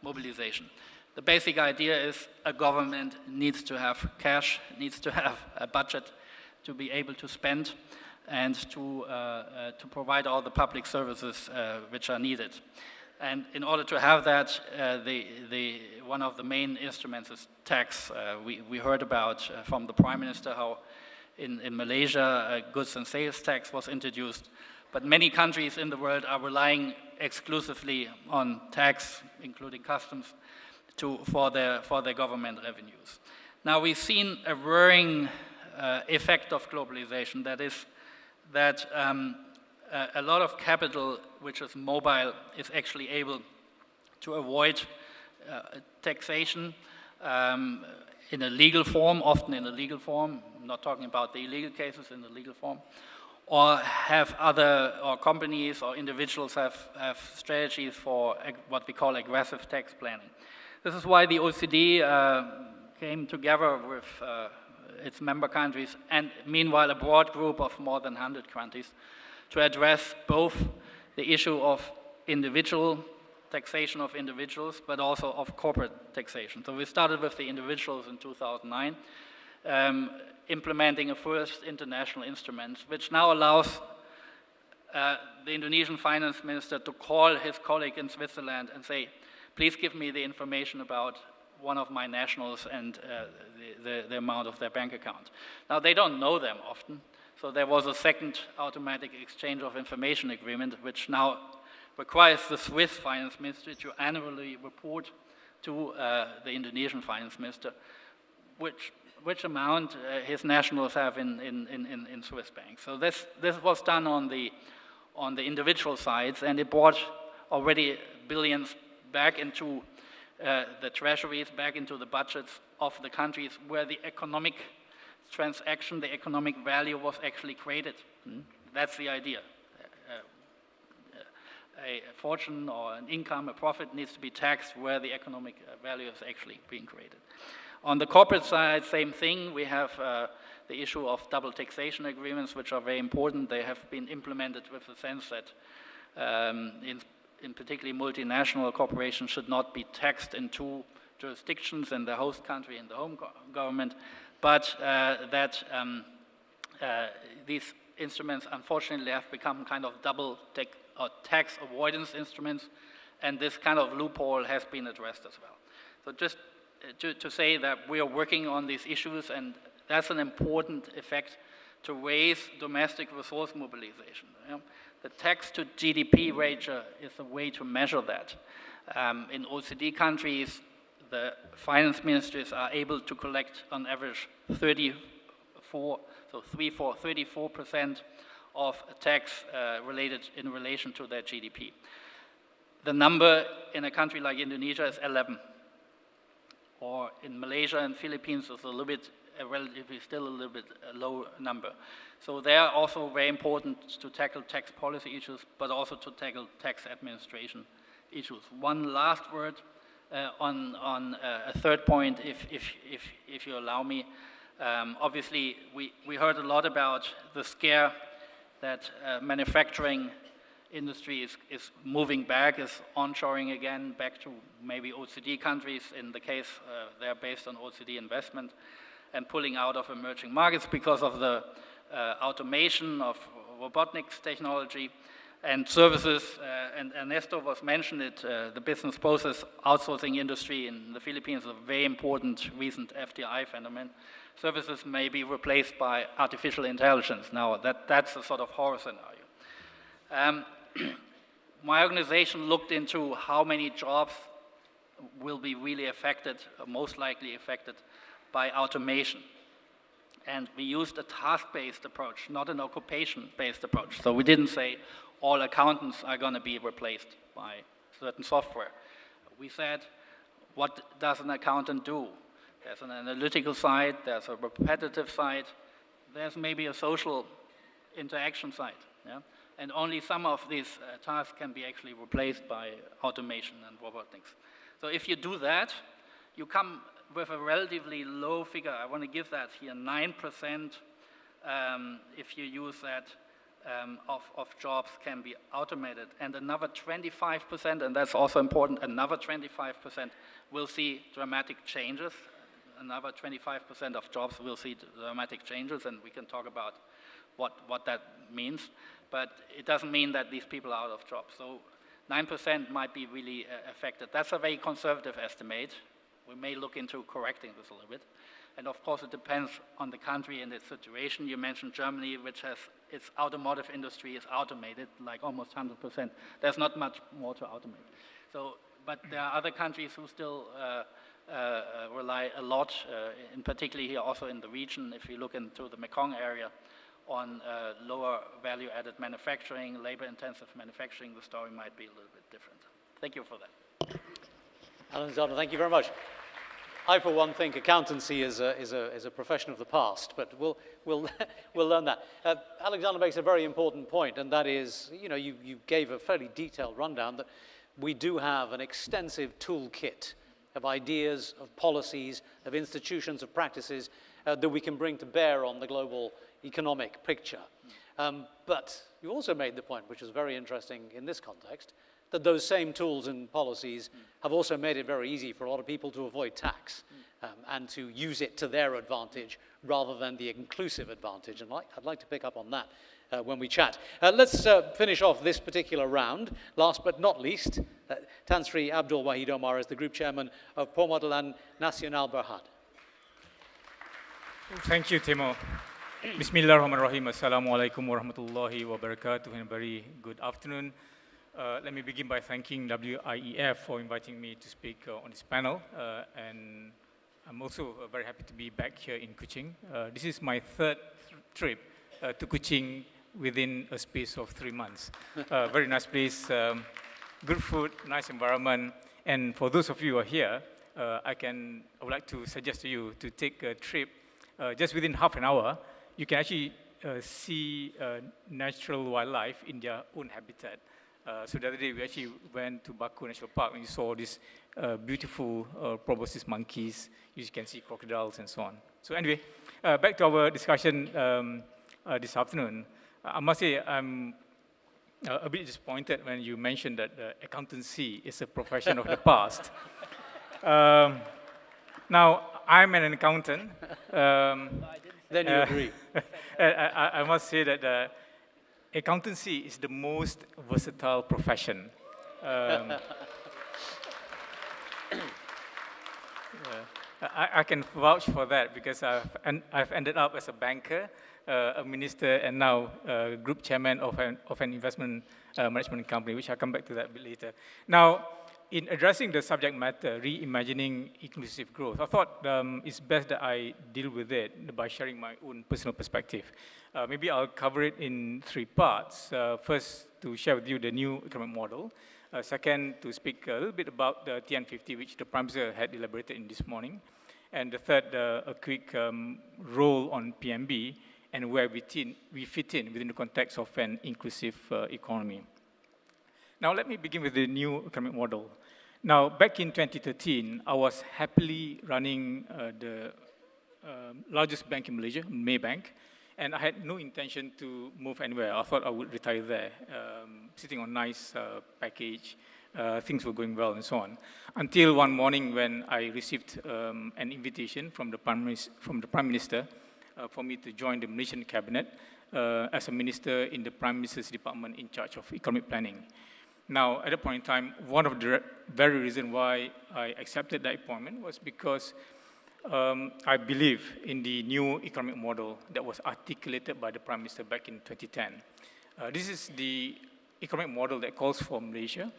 mobilization. The basic idea is a government needs to have cash, needs to have a budget to be able to spend and to provide all the public services which are needed. And in order to have that, one of the main instruments is tax. We heard about from the Prime Minister how In Malaysia, a goods and sales tax was introduced. But many countries in the world are relying exclusively on tax, including customs, for their government revenues. Now we've seen a worrying effect of globalization, that is that a lot of capital which is mobile is actually able to avoid taxation in a legal form, often in a legal form. I'm not talking about the illegal cases, in the legal form. Or or companies or individuals have strategies for what we call aggressive tax planning. This is why the OECD came together with its member countries, and meanwhile a broad group of more than 100 countries, to address both the issue of individual taxation of individuals, but also of corporate taxation. So we started with the individuals in 2009, implementing a first international instrument, which now allows the Indonesian finance minister to call his colleague in Switzerland and say, please give me the information about one of my nationals and the amount of their bank account. Now, they don't know them often, so there was a second automatic exchange of information agreement, which now requires the Swiss finance ministry to annually report to the Indonesian finance minister which amount his nationals have in Swiss banks. So this was done on the individual sides, and it brought already billions back into the treasuries, back into the budgets of the countries where the economic transaction, the economic value was actually created. That's the idea. A fortune or an income, a profit needs to be taxed where the economic value is actually being created. On the corporate side, same thing. We have the issue of double taxation agreements, which are very important. They have been implemented with the sense that in particularly multinational corporations should not be taxed in two jurisdictions, in the host country and the home government, but that these instruments unfortunately have become kind of double tax avoidance instruments, and this kind of loophole has been addressed as well. So just to say that we are working on these issues, and that's an important effect to raise domestic resource mobilization. You know? The tax to GDP ratio is a way to measure that. In OECD countries, the finance ministries are able to collect on average 34% of tax in relation to their GDP. The number in a country like Indonesia is 11. Or in Malaysia and Philippines is relatively still a little bit low number. So they are also very important to tackle tax policy issues, but also to tackle tax administration issues. One last word on a third point, if you allow me. Obviously, we heard a lot about the scare that manufacturing industry is moving back, is onshoring again back to maybe OECD countries. In the case, they're based on OECD investment, and pulling out of emerging markets because of the automation of robotics technology and services. And Ernesto was mentioned it, the business process outsourcing industry in the Philippines is a very important recent FDI phenomenon. Services may be replaced by artificial intelligence. Now, that's a sort of horror scenario. My organization looked into how many jobs will be really affected, or most likely affected, by automation. And we used a task-based approach, not an occupation-based approach. So we didn't say all accountants are going to be replaced by certain software. We said, what does an accountant do? There's an analytical side, there's a repetitive side, there's maybe a social interaction side. Yeah? And only some of these tasks can be actually replaced by automation and robotics. So if you do that, you come with a relatively low figure. I want to give that here, 9%, if you use that, of jobs can be automated. And another 25%, and that's also important, another 25% will see dramatic changes. Another 25% of jobs will see dramatic changes, and we can talk about what that means. But it doesn't mean that these people are out of jobs. So 9% might be really affected. That's a very conservative estimate. We may look into correcting this a little bit. And of course, it depends on the country and its situation. You mentioned Germany, which has its automotive industry is automated, like almost 100%. There's not much more to automate. So, but there are other countries who still rely a lot, in particularly here also in the region, if you look into the Mekong area, on lower value-added manufacturing, labor-intensive manufacturing, the story might be a little bit different. Thank you for that. Alexander, thank you very much. I, for one, think accountancy is a profession of the past, but we'll learn that. Alexander makes a very important point, and that is, you gave a fairly detailed rundown that we do have an extensive toolkit of ideas, of policies, of institutions, of practices that we can bring to bear on the global economic picture. But you also made the point, which is very interesting in this context, that those same tools and policies have also made it very easy for a lot of people to avoid tax and to use it to their advantage rather than the inclusive advantage. And I'd like to pick up on that when we chat. Let's finish off this particular round. Last but not least, Tan Sri Abdul Wahid Omar is the Group Chairman of Perwakilan Nasional Berhad. Thank you, Timo. Bismillahirrahmanirrahim. Assalamualaikum warahmatullahi wabarakatuh, and a very good afternoon. Let me begin by thanking WIEF for inviting me to speak on this panel, and I'm also very happy to be back here in Kuching. This is my third trip to Kuching within a space of 3 months. Very nice place, good food, nice environment, and for those of you who are here, I would like to suggest to you to take a trip just within half an hour. You can actually see natural wildlife in their own habitat. So the other day, we actually went to Baku National Park and you saw these beautiful proboscis monkeys. You can see crocodiles and so on. So anyway, back to our discussion this afternoon. I must say I'm a bit disappointed when you mentioned that accountancy is a profession of the past. Now, I'm an accountant. Then you agree. I must say that accountancy is the most versatile profession. I can vouch for that because I've ended up as a banker, a minister, and now group chairman of an investment management company, which I'll come back to that a bit later. Now, in addressing the subject matter, reimagining inclusive growth, I thought it's best that I deal with it by sharing my own personal perspective. Maybe I'll cover it in 3 parts. First, to share with you the new economic model. Second, to speak a little bit about the TN50, which the Prime Minister had elaborated in this morning. And the third, a quick role on PMB and where we fit in within the context of an inclusive economy. Now, let me begin with the new economic model. Now, back in 2013, I was happily running the largest bank in Malaysia, Maybank, and I had no intention to move anywhere. I thought I would retire there, sitting on nice package, things were going well and so on. Until one morning when I received an invitation from the Prime Minister for me to join the Malaysian cabinet as a minister in the Prime Minister's department in charge of economic planning. Now, at that point in time, one of the very reasons why I accepted that appointment was because I believe in the new economic model that was articulated by the Prime Minister back in 2010. This is the economic model that calls for Malaysia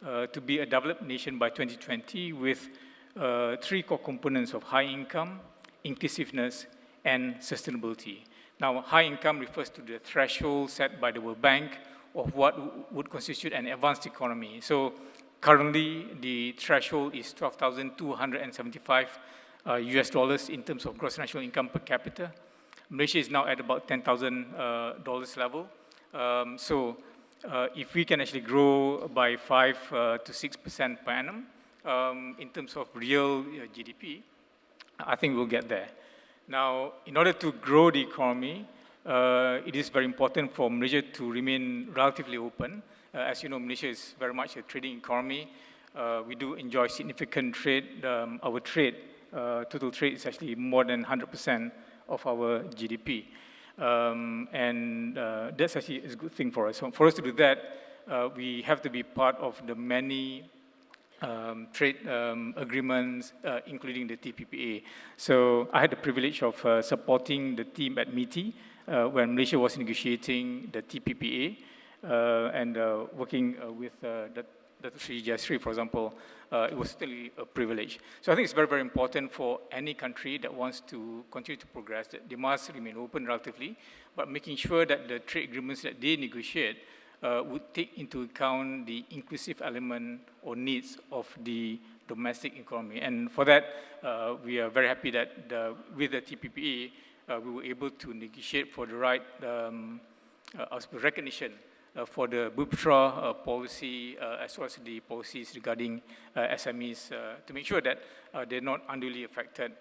to be a developed nation by 2020 with 3 core components of high income, inclusiveness, and sustainability. Now, high income refers to the threshold set by the World Bank of what would constitute an advanced economy. So currently, the threshold is $12,275 US dollars in terms of gross national income per capita. Malaysia is now at about $10,000 level. So if we can actually grow by 5 to 6% per annum in terms of real GDP, I think we'll get there. Now, in order to grow the economy, it is very important for Malaysia to remain relatively open. As you know, Malaysia is very much a trading economy. We do enjoy significant trade. Our trade, total trade is actually more than 100% of our GDP. And that's actually a good thing for us. So for us to do that, we have to be part of the many trade agreements, including the TPPA. So I had the privilege of supporting the team at MITI when Malaysia was negotiating the TPPA and working with Dr. Sri Jasri, for example. It was still a privilege. So I think it's very, very important for any country that wants to continue to progress, that they must remain open relatively, but making sure that the trade agreements that they negotiate would take into account the inclusive element or needs of the domestic economy. And for that, we are very happy that with the TPPA, we were able to negotiate for the right recognition for the BUPTRA policy, as well as the policies regarding SMEs, to make sure that they're not unduly affected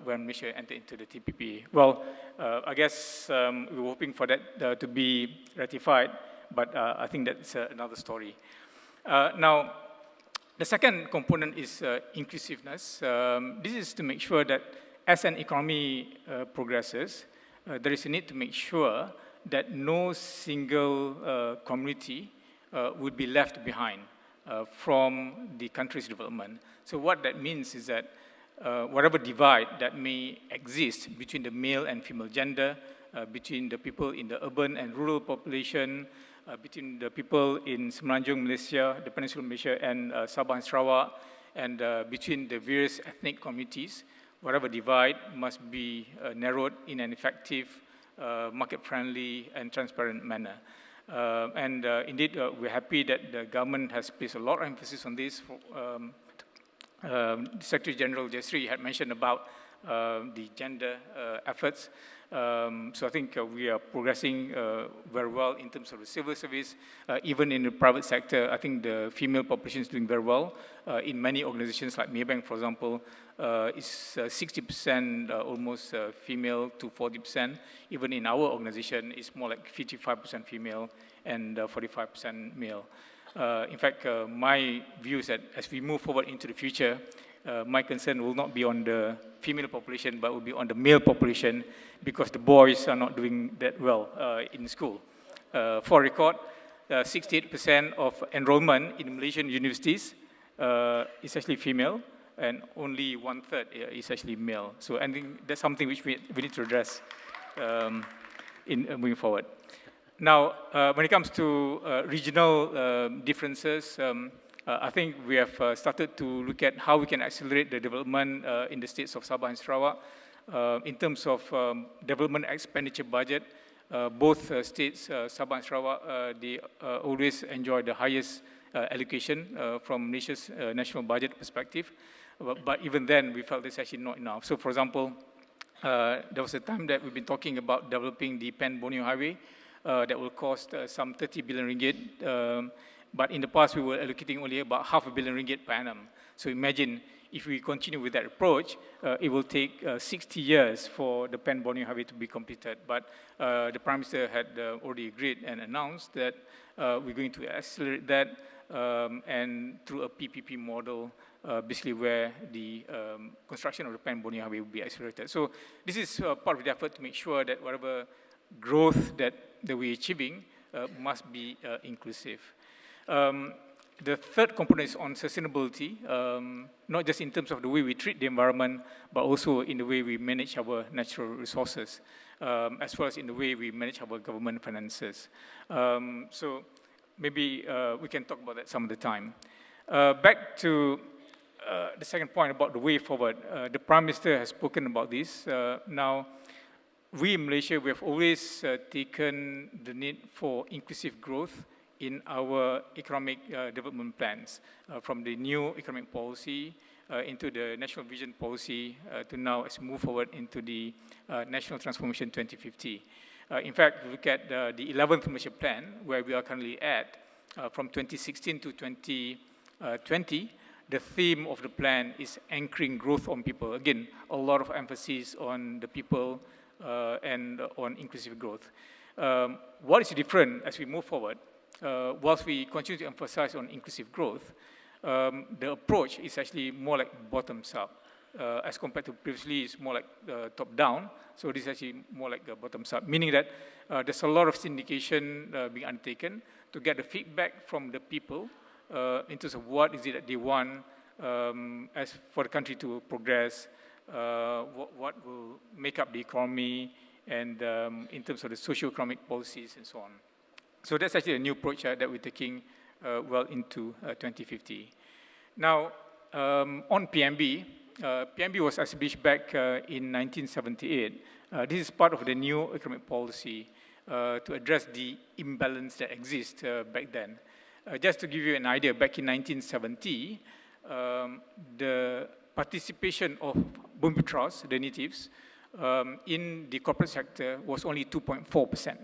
when Malaysia entered into the TPPA. Well, I guess we were hoping for that to be ratified, but I think that's another story. Now, the second component is inclusiveness. This is to make sure that as an economy progresses, there is a need to make sure that no single community would be left behind from the country's development. So what that means is that whatever divide that may exist between the male and female gender, between the people in the urban and rural population, between the people in Semenanjung, Malaysia, the Peninsula Malaysia, and Sabah and Sarawak, and between the various ethnic communities, whatever divide must be narrowed in an effective, market-friendly, and transparent manner. Indeed, we're happy that the government has placed a lot of emphasis on this. Secretary General Jasri had mentioned about the gender efforts. So I think we are progressing very well in terms of the civil service. Even in the private sector, I think the female population is doing very well. In many organizations like Maybank, for example, is 60% almost female to 40%. Even in our organization, it's more like 55% female and 45% male. In fact, my view is that as we move forward into the future, my concern will not be on the female population, but will be on the male population, because the boys are not doing that well in school. For record, 68% of enrollment in Malaysian universities is actually female, and only 1/3 is actually male. So I think that's something which we need to address in moving forward. Now, when it comes to regional differences, I think we have started to look at how we can accelerate the development in the states of Sabah and Sarawak. In terms of development expenditure budget, both states, Sabah and Sarawak, they always enjoy the highest allocation from Malaysia's national budget perspective. But even then, we felt it's actually not enough. So for example, there was a time that we've been talking about developing the Pen-Borneo Highway that will cost some 30 billion ringgit. But in the past, we were allocating only about half a billion ringgit per annum. So imagine if we continue with that approach, it will take 60 years for the Pen-Borneo Highway to be completed. But the Prime Minister had already agreed and announced that we're going to accelerate that and through a PPP model, basically where the construction of the Pen-Borneo Highway will be accelerated. So this is part of the effort to make sure that whatever growth that we're achieving must be inclusive. The third component is on sustainability, not just in terms of the way we treat the environment, but also in the way we manage our natural resources, as well as in the way we manage our government finances. So maybe we can talk about that some of the time. Back to the second point about the way forward. The Prime Minister has spoken about this. Now, we in Malaysia, we have always taken the need for inclusive growth in our economic development plans, from the new economic policy into the National Vision Policy to now as we move forward into the National Transformation 2050. In fact, look at the 11th Malaysia Plan, where we are currently at, from 2016 to 2020, the theme of the plan is anchoring growth on people. Again, a lot of emphasis on the people and on inclusive growth. What is different as we move forward? Whilst we continue to emphasize on inclusive growth, the approach is actually more like bottoms up. As compared to previously, it's more like top down. So this is actually more like bottoms up, meaning that there's a lot of syndication being undertaken to get the feedback from the people in terms of what is it that they want as for the country to progress, what will make up the economy, and in terms of the socio-economic policies and so on. So that's actually a new approach that we're taking well into 2050. Now, on PMB, PMB was established back in 1978. This is part of the new economic policy to address the imbalance that exists back then. Just to give you an idea, back in 1970, the participation of Bumiputera Trust, the natives, in the corporate sector was only 2.4%,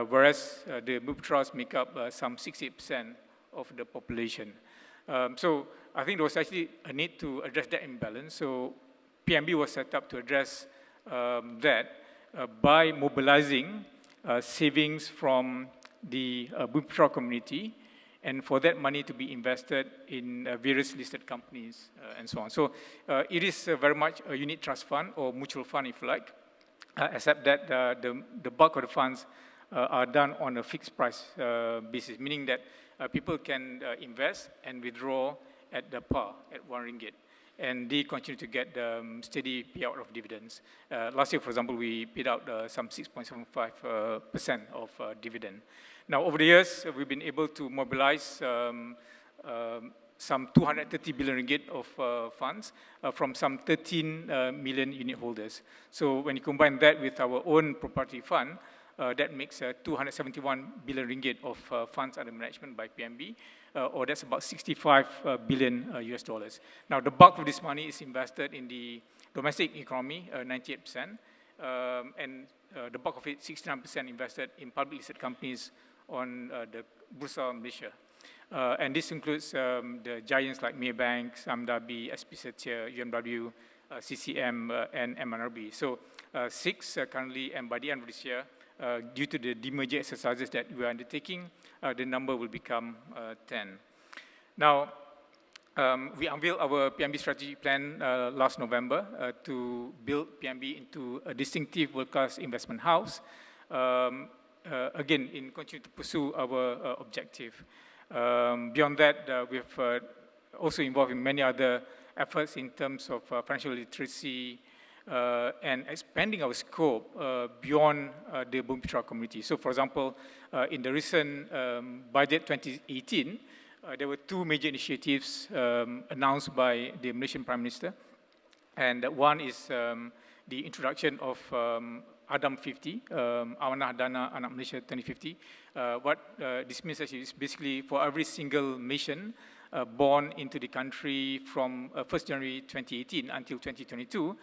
whereas the Bumiputera Trust make up some 68% of the population. So I think there was actually a need to address that imbalance. So PMB was set up to address that by mobilizing savings from the Bumiputera community, and for that money to be invested in various listed companies and so on. So it is very much a unit trust fund or mutual fund, if you like, except that the bulk of the funds are done on a fixed price basis, meaning that people can invest and withdraw at the par, at 1 ringgit. And they continue to get steady payout of dividends. Last year, for example, we paid out some 6.75% of dividend. Now, over the years, we've been able to mobilize some 230 billion ringgit of funds from some 13 million unit holders. So when you combine that with our own property fund, that makes 271 billion ringgit of funds under management by PMB, or that's about 65 billion US dollars. Now, the bulk of this money is invested in the domestic economy, 98%, and the bulk of it, 69%, invested in public listed companies on the Bursa Malaysia. And this includes the giants like Maybank, Samdabi, SP Setia, UMW, CCM, and MNRB. So 6 currently, and by the end of this year, due to the demerger exercises that we are undertaking, the number will become 10. Now, we unveiled our PMB strategy plan last November to build PMB into a distinctive world-class investment house, again, in continuing to pursue our objective. Beyond that, we've also involved in many other efforts in terms of financial literacy, and expanding our scope beyond the Bumiputera community. So, for example, in the recent budget 2018, there were 2 major initiatives announced by the Malaysian Prime Minister. And one is the introduction of Adam 50, Amanah Dana Anak Malaysia 2050. What this means is basically for every single Malaysian born into the country from 1st January 2018 until 2022,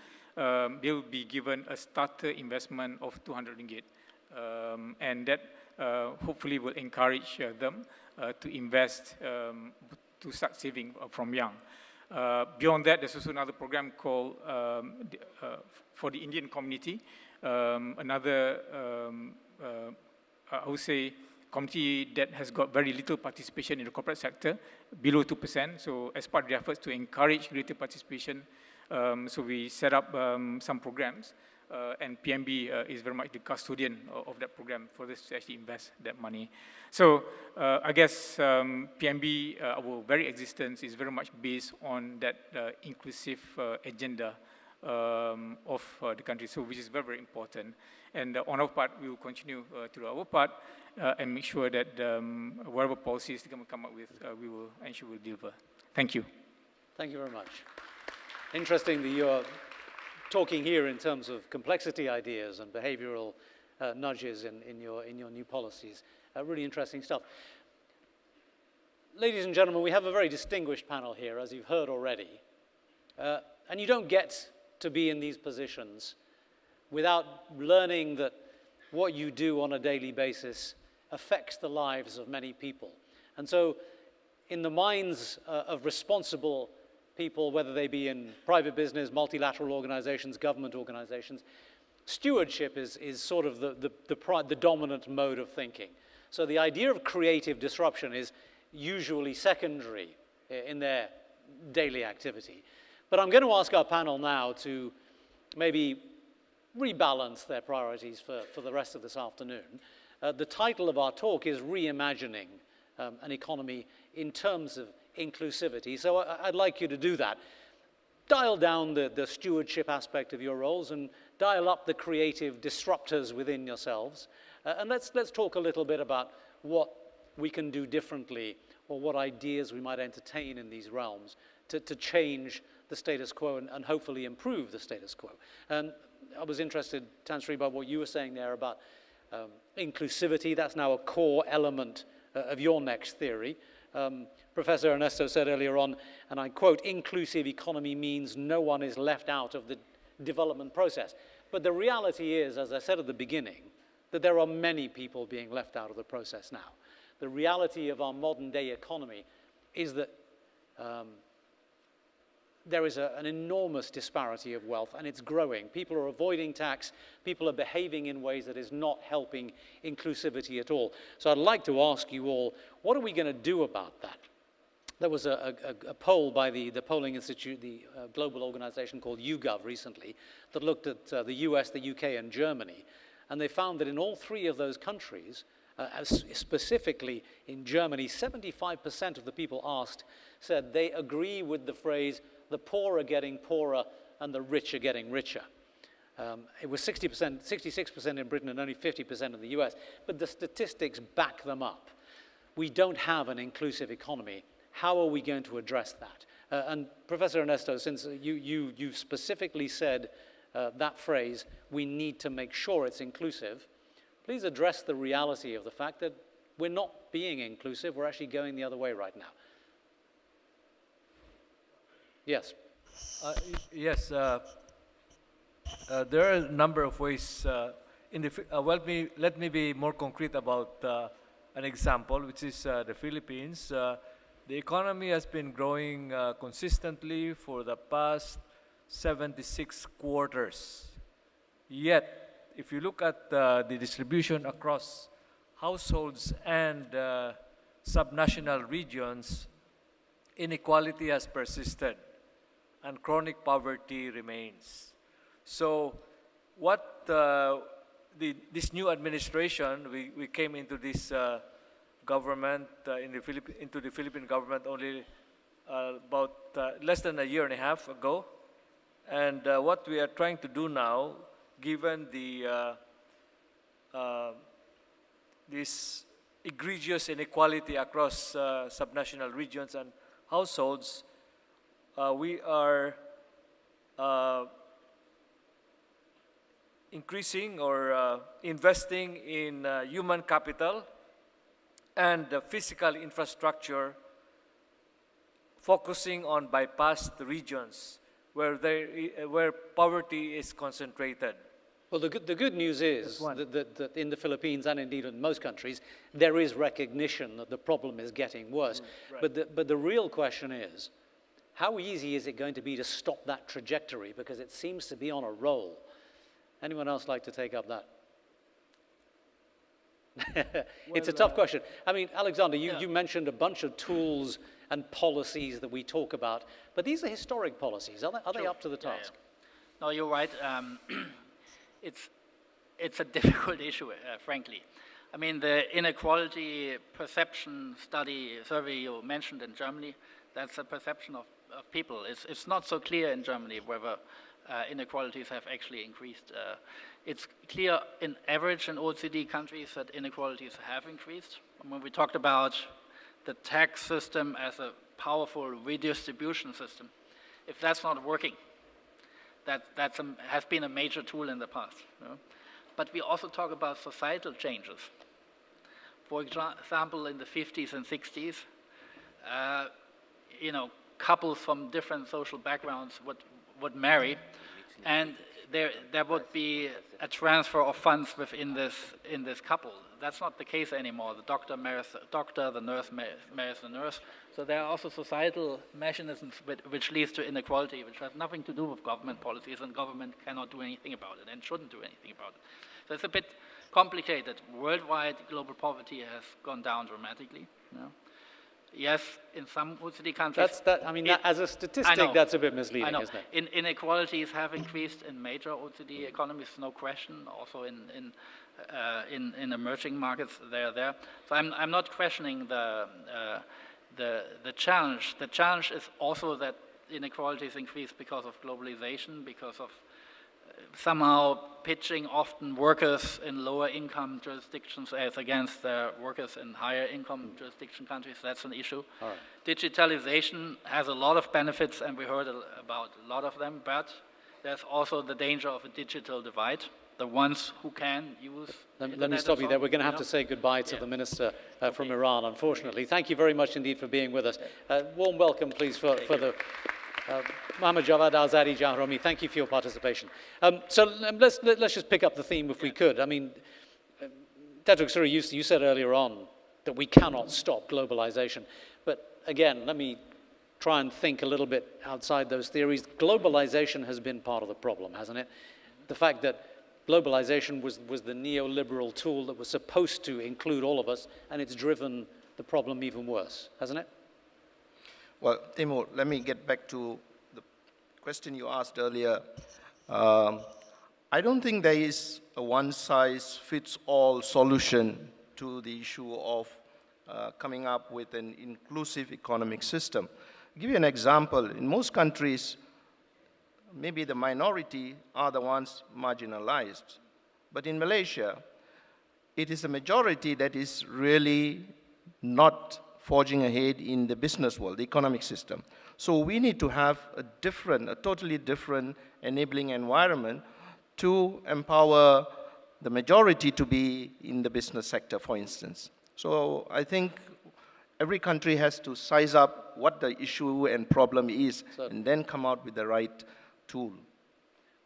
they'll be given a starter investment of 200 ringgit. And that hopefully will encourage them to invest, to start saving from young. Beyond that, there's also another program called for the Indian community, another, I would say, community that has got very little participation in the corporate sector, below 2%. So as part of the efforts to encourage greater participation, so we set up some programs, and PMB is very much the custodian of that program for this to actually invest that money. So I guess PMB, our very existence is very much based on that inclusive agenda of the country, so which is very, very important. And on our part, we will continue to do our part and make sure that whatever policies they come up with, we will ensure we'll deliver. Thank you. Thank you very much. Interesting that you're talking here in terms of complexity ideas and behavioral nudges in your new policies. Really interesting stuff. Ladies and gentlemen, we have a very distinguished panel here, as you've heard already. And you don't get to be in these positions without learning that what you do on a daily basis affects the lives of many people. And so in the minds of responsible people, whether they be in private business, multilateral organizations, government organizations, stewardship is sort of the dominant mode of thinking. So the idea of creative disruption is usually secondary in their daily activity. But I'm going to ask our panel now to maybe rebalance their priorities for the rest of this afternoon. The title of our talk is Reimagining, an economy in terms of inclusivity. So I'd like you to do that. Dial down the stewardship aspect of your roles and dial up the creative disruptors within yourselves. And let's talk a little bit about what we can do differently or what ideas we might entertain in these realms to change the status quo and hopefully improve the status quo. And I was interested, Tan Sri, about what you were saying there about inclusivity. That's now a core element of your next theory. Professor Ernesto said earlier on, and I quote, "Inclusive economy means no one is left out of the development process." But the reality is, as I said at the beginning, that there are many people being left out of the process now. The reality of our modern day economy is that there is an enormous disparity of wealth, and it's growing. People are avoiding tax. People are behaving in ways that is not helping inclusivity at all. So I'd like to ask you all, what are we going to do about that? There was a poll by the polling institute, the global organization called YouGov recently, that looked at the US, the UK, and Germany. And they found that in all three of those countries, specifically in Germany, 75% of the people asked said they agree with the phrase, "the poor are getting poorer and the rich are getting richer." It was 60%, 66% in Britain and only 50% in the US. But the statistics back them up. We don't have an inclusive economy. How are we going to address that? And Professor Ernesto, since you specifically said that phrase, we need to make sure it's inclusive, please address the reality of the fact that we're not being inclusive, we're actually going the other way right now. Yes. Yes. There are a number of ways. Let me be more concrete about an example, which is the Philippines. The economy has been growing consistently for the past 76 quarters. Yet, if you look at the distribution across households and subnational regions, inequality has persisted and chronic poverty remains. So what this new administration, we came into this government, into the Philippine government only about less than a year and a half ago. And what we are trying to do now, given the this egregious inequality across subnational regions and households, we are increasing or investing in human capital and physical infrastructure, focusing on bypassed regions where poverty is concentrated. Well, the good news is that in the Philippines and indeed in most countries, there is recognition that the problem is getting worse. Right. But the real question is, how easy is it going to be to stop that trajectory? Because it seems to be on a roll. Anyone else like to take up that? It's a tough question. I mean, Alexander, you mentioned a bunch of tools and policies that we talk about, but these are historic policies. Are they up to the task? Yeah. No, you're right. It's a difficult issue, frankly. I mean, the inequality perception survey you mentioned in Germany, that's a perception of people. It's not so clear in Germany whether inequalities have actually increased. It's clear in average in OECD countries that inequalities have increased. When we talked about the tax system as a powerful redistribution system, if that's not working, that has been a major tool in the past. You know? But we also talk about societal changes. For example, in the 50s and 60s, couples from different social backgrounds would marry, and there would be a transfer of funds within this couple. That's not the case anymore. The doctor marries the doctor, the nurse marries the nurse. So there are also societal mechanisms which leads to inequality, which has nothing to do with government policies, and government cannot do anything about it and shouldn't do anything about it. So it's a bit complicated. Worldwide, global poverty has gone down dramatically. You know? Yes, in some OECD countries. As a statistic, that's a bit misleading, isn't it? Inequalities have increased in major OECD economies, no question. Also in in emerging markets, they are there. So I'm not questioning the challenge. The challenge is also that inequalities increase because of globalization, because of somehow pitching often workers in lower income jurisdictions as against workers in higher income jurisdiction countries. That's an issue. All right. Digitalization has a lot of benefits, and we heard about a lot of them, but there's also the danger of a digital divide. The ones who can use Let me stop you there. We're going to have to say goodbye to the Minister from Iran, unfortunately. Thank you very much indeed for being with us. Warm welcome, please, for the Mohammad Javad Azadi Jahromi. Thank you for your participation. So let's just pick up the theme if we could. I mean, Tedros Suri, you said earlier on that we cannot stop globalization. But again, let me try and think a little bit outside those theories. Globalization has been part of the problem, hasn't it? The fact that globalization was the neoliberal tool that was supposed to include all of us, and it's driven the problem even worse, hasn't it? Well, Timur, let me get back to the question you asked earlier. I don't think there is a one-size-fits-all solution to the issue of coming up with an inclusive economic system. I'll give you an example. In most countries, maybe the minority are the ones marginalized. But in Malaysia, it is the majority that is really not forging ahead in the business world, the economic system. So we need to have a totally different enabling environment to empower the majority to be in the business sector, for instance. So I think every country has to size up what the issue and problem is, and then come out with the right tool.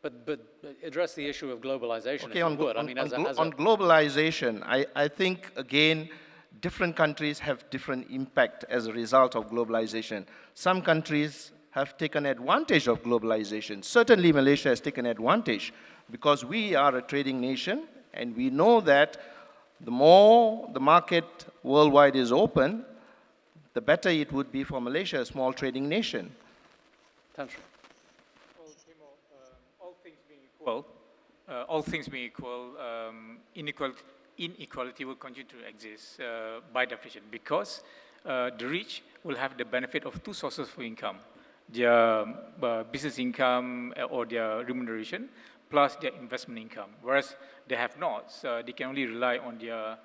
But address the issue of globalization. Okay, if on you would. I mean, globalization, I think, again, different countries have different impact as a result of globalization. Some countries have taken advantage of globalization. Certainly, Malaysia has taken advantage because we are a trading nation, and we know that the more the market worldwide is open, the better it would be for Malaysia, a small trading nation. Tantra. All things being equal, inequality will continue to exist by definition because the rich will have the benefit of two sources for income, their business income or their remuneration plus their investment income, whereas they have not, so they can only rely on their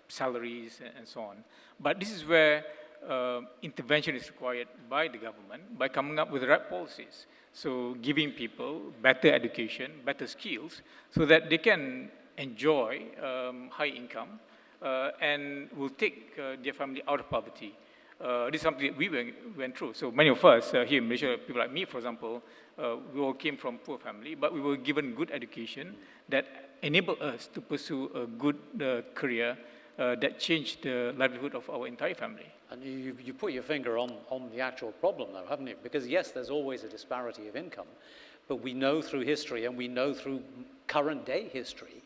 salaries and so on. But this is where intervention is required by the government by coming up with the right policies. So giving people better education, better skills, so that they can enjoy high income and will take their family out of poverty. This is something that we went through. So many of us here in Malaysia, people like me, for example, we all came from poor family, but we were given good education that enabled us to pursue a good career that changed the livelihood of our entire family. And you put your finger on the actual problem, though, haven't you? Because, yes, there's always a disparity of income, but we know through history and we know through current day history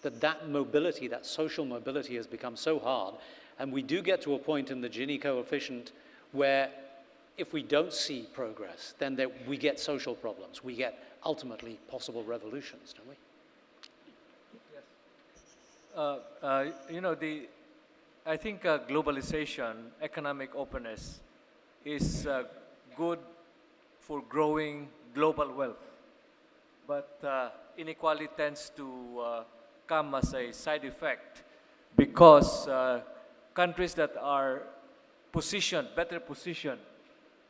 that mobility, that social mobility has become so hard, and we do get to a point in the Gini coefficient where if we don't see progress, then we get social problems. We get ultimately possible revolutions, don't we? Yes. I think globalization, economic openness, is good for growing global wealth. But inequality tends to come as a side effect because countries that are better positioned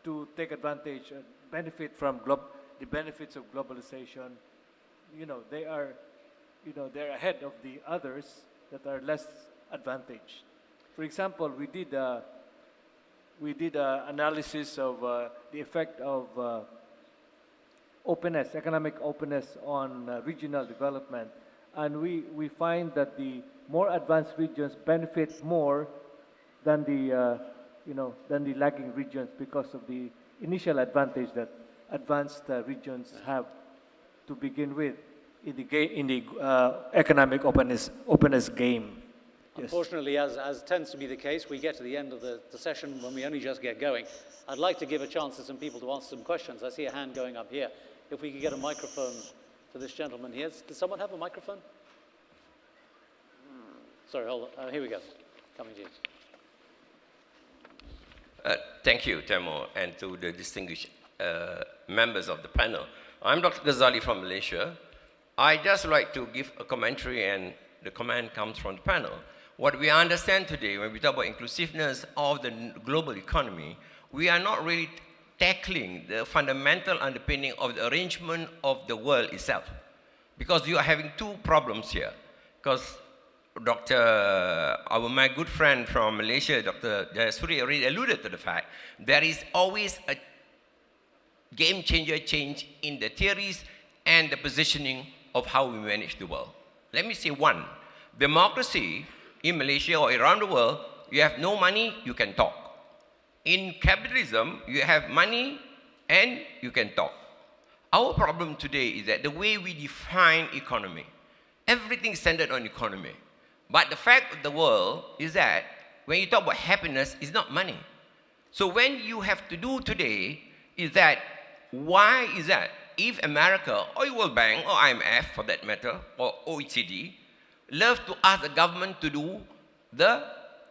to take advantage and benefit from the benefits of globalization, they're ahead of the others that are less advantaged. For example, we did analysis of the effect of openness, economic openness on regional development, and we find that the more advanced regions benefit more than the lagging regions because of the initial advantage that advanced regions have to begin with in the economic openness game. Yes. Unfortunately, as tends to be the case, we get to the end of the session when we only just get going. I'd like to give a chance to some people to ask some questions. I see a hand going up here. If we could get a microphone for this gentleman here. Does someone have a microphone? Sorry, hold on. Here we go. Coming to you. Thank you, Temo, and to the distinguished members of the panel. I'm Dr. Ghazali from Malaysia. I just like to give a commentary, and the comment comes from the panel. What we understand today when we talk about inclusiveness of the global economy, we are not really tackling the fundamental underpinning of the arrangement of the world itself. Because you are having two problems here. Because my good friend from Malaysia, Dr. Jayasuri, already alluded to the fact there is always a game changer change in the theories and the positioning of how we manage the world. Let me say one, democracy in Malaysia or around the world, you have no money, you can talk. In capitalism, you have money and you can talk. Our problem today is that the way we define economy, everything is centered on economy. But the fact of the world is that when you talk about happiness, it's not money. So when you have to do today is that, why is that? If America or World Bank or IMF for that matter, or OECD, love to ask the government to do the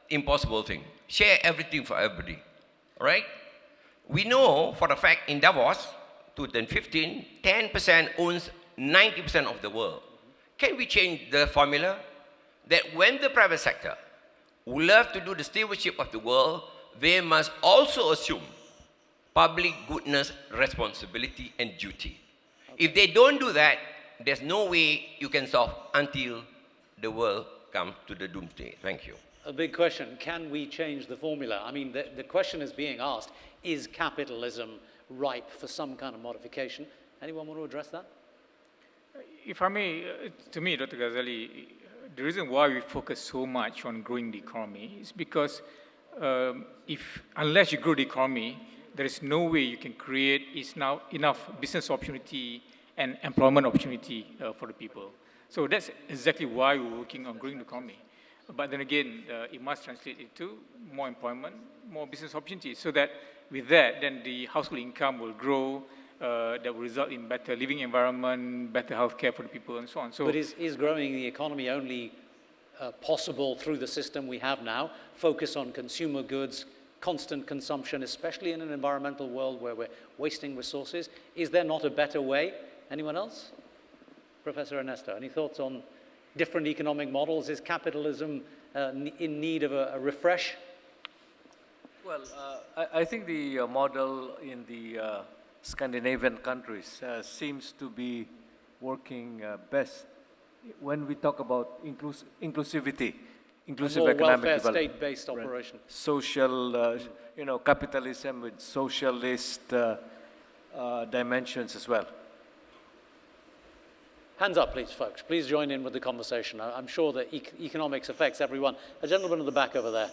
impossible thing, share everything for everybody, all right? We know for the fact in Davos, 2015, 10% owns 90% of the world. Can we change the formula? That when the private sector who love to do the stewardship of the world, they must also assume public goodness, responsibility, and duty. If they don't do that, there's no way you can solve until the world comes to the doomsday. Thank you. A big question, can we change the formula? I mean, the question is being asked, is capitalism ripe for some kind of modification? Anyone want to address that? If I may, to me, Dr. Ghazali, the reason why we focus so much on growing the economy is because unless you grow the economy, there is no way you can create enough business opportunity and employment opportunity for the people. So that's exactly why we're working on growing the economy. But then again, it must translate into more employment, more business opportunities, so that with that, then the household income will grow, that will result in better living environment, better healthcare for the people, and so on. So, but is growing the economy only possible through the system we have now? Focus on consumer goods, constant consumption, especially in an environmental world where we're wasting resources. Is there not a better way? Anyone else? Professor Ernesto, any thoughts on different economic models? Is capitalism in need of a refresh? Well, I think the model in the Scandinavian countries seems to be working best when we talk about inclusivity, inclusive economic welfare, development, state-based operation, social, capitalism with socialist dimensions as well. Hands up, please, folks. Please join in with the conversation. I'm sure that economics affects everyone. A gentleman in the back over there.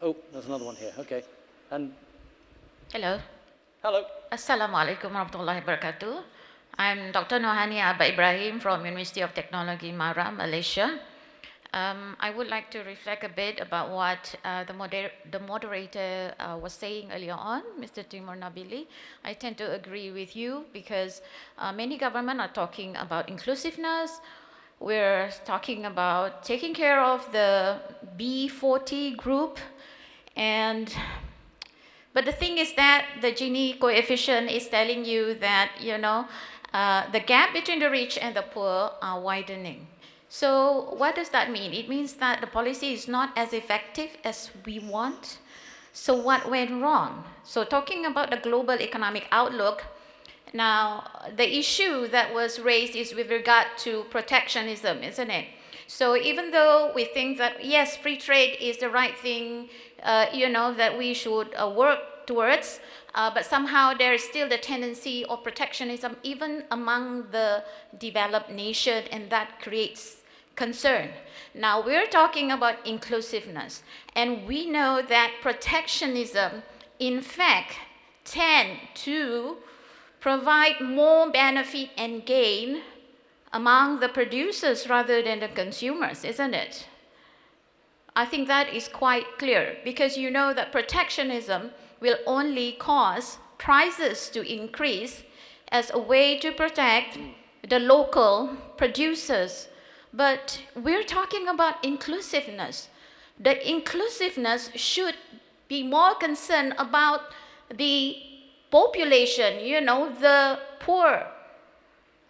Oh, there's another one here. Okay. And hello. Hello. Assalamualaikum warahmatullahi wabarakatuh. I'm Dr. Nohani Abba Ibrahim from University of Technology Mara, Malaysia. I would like to reflect a bit about what the moderator was saying earlier on, Mr. Timur Nabili. I tend to agree with you because many governments are talking about inclusiveness. We're talking about taking care of the B40 group. But the thing is that the Gini coefficient is telling you that, the gap between the rich and the poor are widening. So what does that mean? It means that the policy is not as effective as we want. So what went wrong? So talking about the global economic outlook, now the issue that was raised is with regard to protectionism, isn't it? So even though we think that, yes, free trade is the right thing, that we should work towards, but somehow there is still the tendency of protectionism even among the developed nation, and that creates concern. Now we're talking about inclusiveness, and we know that protectionism, in fact, tend to provide more benefit and gain among the producers rather than the consumers, isn't it? I think that is quite clear, because you know that protectionism will only cause prices to increase as a way to protect the local producers. But we're talking about inclusiveness. The inclusiveness should be more concerned about the population, you know, the poor.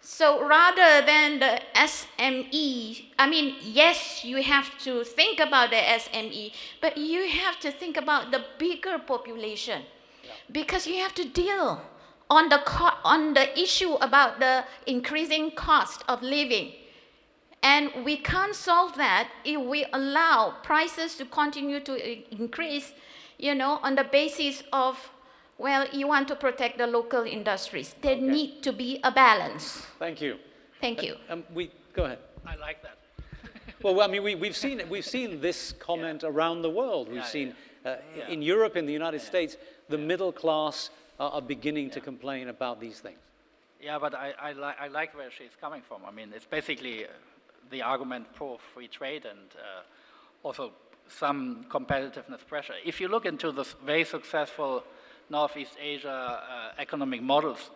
So rather than the SME, I mean, yes, you have to think about the SME, but you have to think about the bigger population, because you have to deal on the issue about the increasing cost of living. And we can't solve that if we allow prices to continue to increase, you know, on the basis of, well, you want to protect the local industries. There need to be a balance. Thank you. Thank you. Go ahead. I like that. Well, I mean, we've seen this comment around the world. We've seen in Europe, in the United States, the middle class are beginning to complain about these things. Yeah, but I like where she's coming from. I mean, it's basically the argument pro free trade and also some competitiveness pressure. If you look into the very successful Northeast Asia economic models,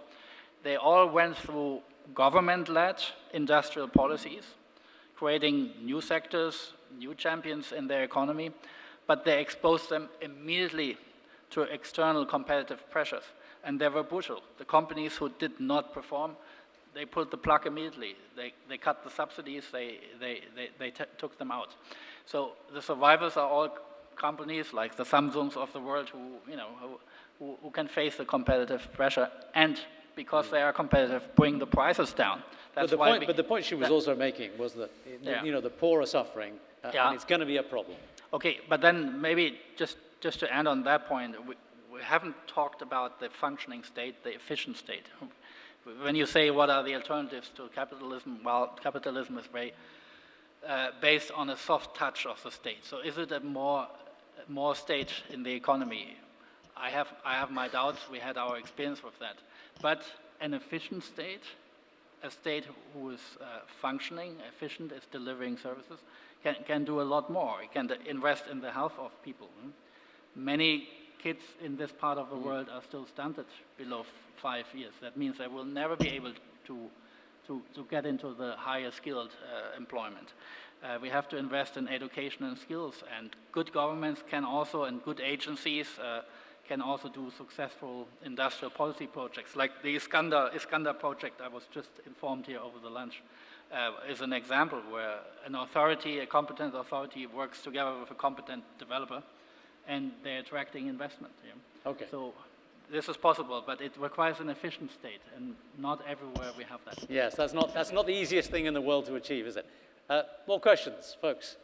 they all went through government-led industrial policies, creating new sectors, new champions in their economy, but they exposed them immediately to external competitive pressures, and they were brutal. The companies who did not perform, they pulled the plug immediately. They cut the subsidies, they took them out. So the survivors are all companies like the Samsungs of the world who, you know, who can face the competitive pressure, and because they are competitive, bring the prices down. That's but the point she was also making was that you know, the poor are suffering, and it's going to be a problem. Okay, but then maybe just to end on that point, we haven't talked about the functioning state, the efficient state. When you say what are the alternatives to capitalism, well, capitalism is very based on a soft touch of the state. So is it a more state in the economy? I have my doubts. We had our experience with that. But an efficient state, a state who is functioning, efficient, is delivering services, can do a lot more. It can invest in the health of people. Many kids in this part of the world are still stunted below 5 years. That means they will never be able to get into the higher skilled employment. We have to invest in education and skills, and good governments can also, and good agencies can also do successful industrial policy projects, like the Iskandar project I was just informed here over the lunch, is an example where an authority, a competent authority, works together with a competent developer, and they're attracting investment. Yeah? Okay. So this is possible, but it requires an efficient state, and not everywhere we have that. Yes, that's not the easiest thing in the world to achieve, is it? More questions, folks?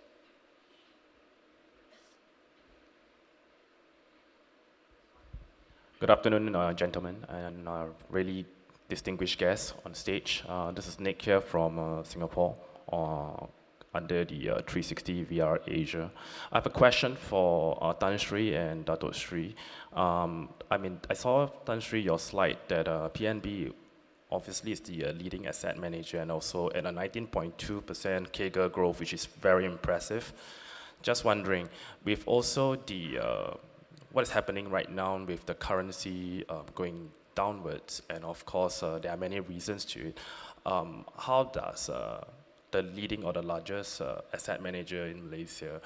Good afternoon, gentlemen, and really distinguished guests on stage. This is Nick here from Singapore, under the 360 VR Asia. I have a question for Tan Sri and Dato Sri. I mean, I saw, Tan Sri, your slide that PNB obviously is the leading asset manager, and also at a 19.2% CAGR growth, which is very impressive. Just wondering, with also the what is happening right now with the currency going downwards, and of course there are many reasons to it, how does the leading or the largest asset manager in Malaysia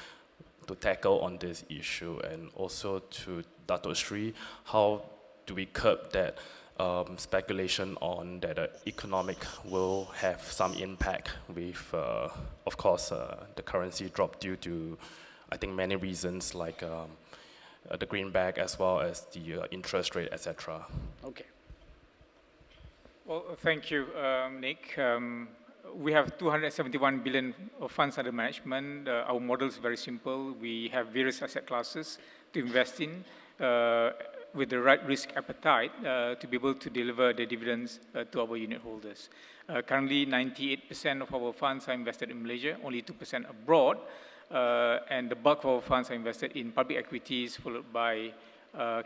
to tackle on this issue? And also to Dato Sri, how do we curb that speculation on that economic will have some impact with, of course, the currency drop due to, I think, many reasons like the greenback as well as the interest rate, etc. Okay. Well, thank you, Nick. We have 271 billion of funds under management. Our model is very simple. We have various asset classes to invest in with the right risk appetite to be able to deliver the dividends to our unit holders. Currently, 98% of our funds are invested in Malaysia, only 2% abroad, and the bulk of our funds are invested in public equities, followed by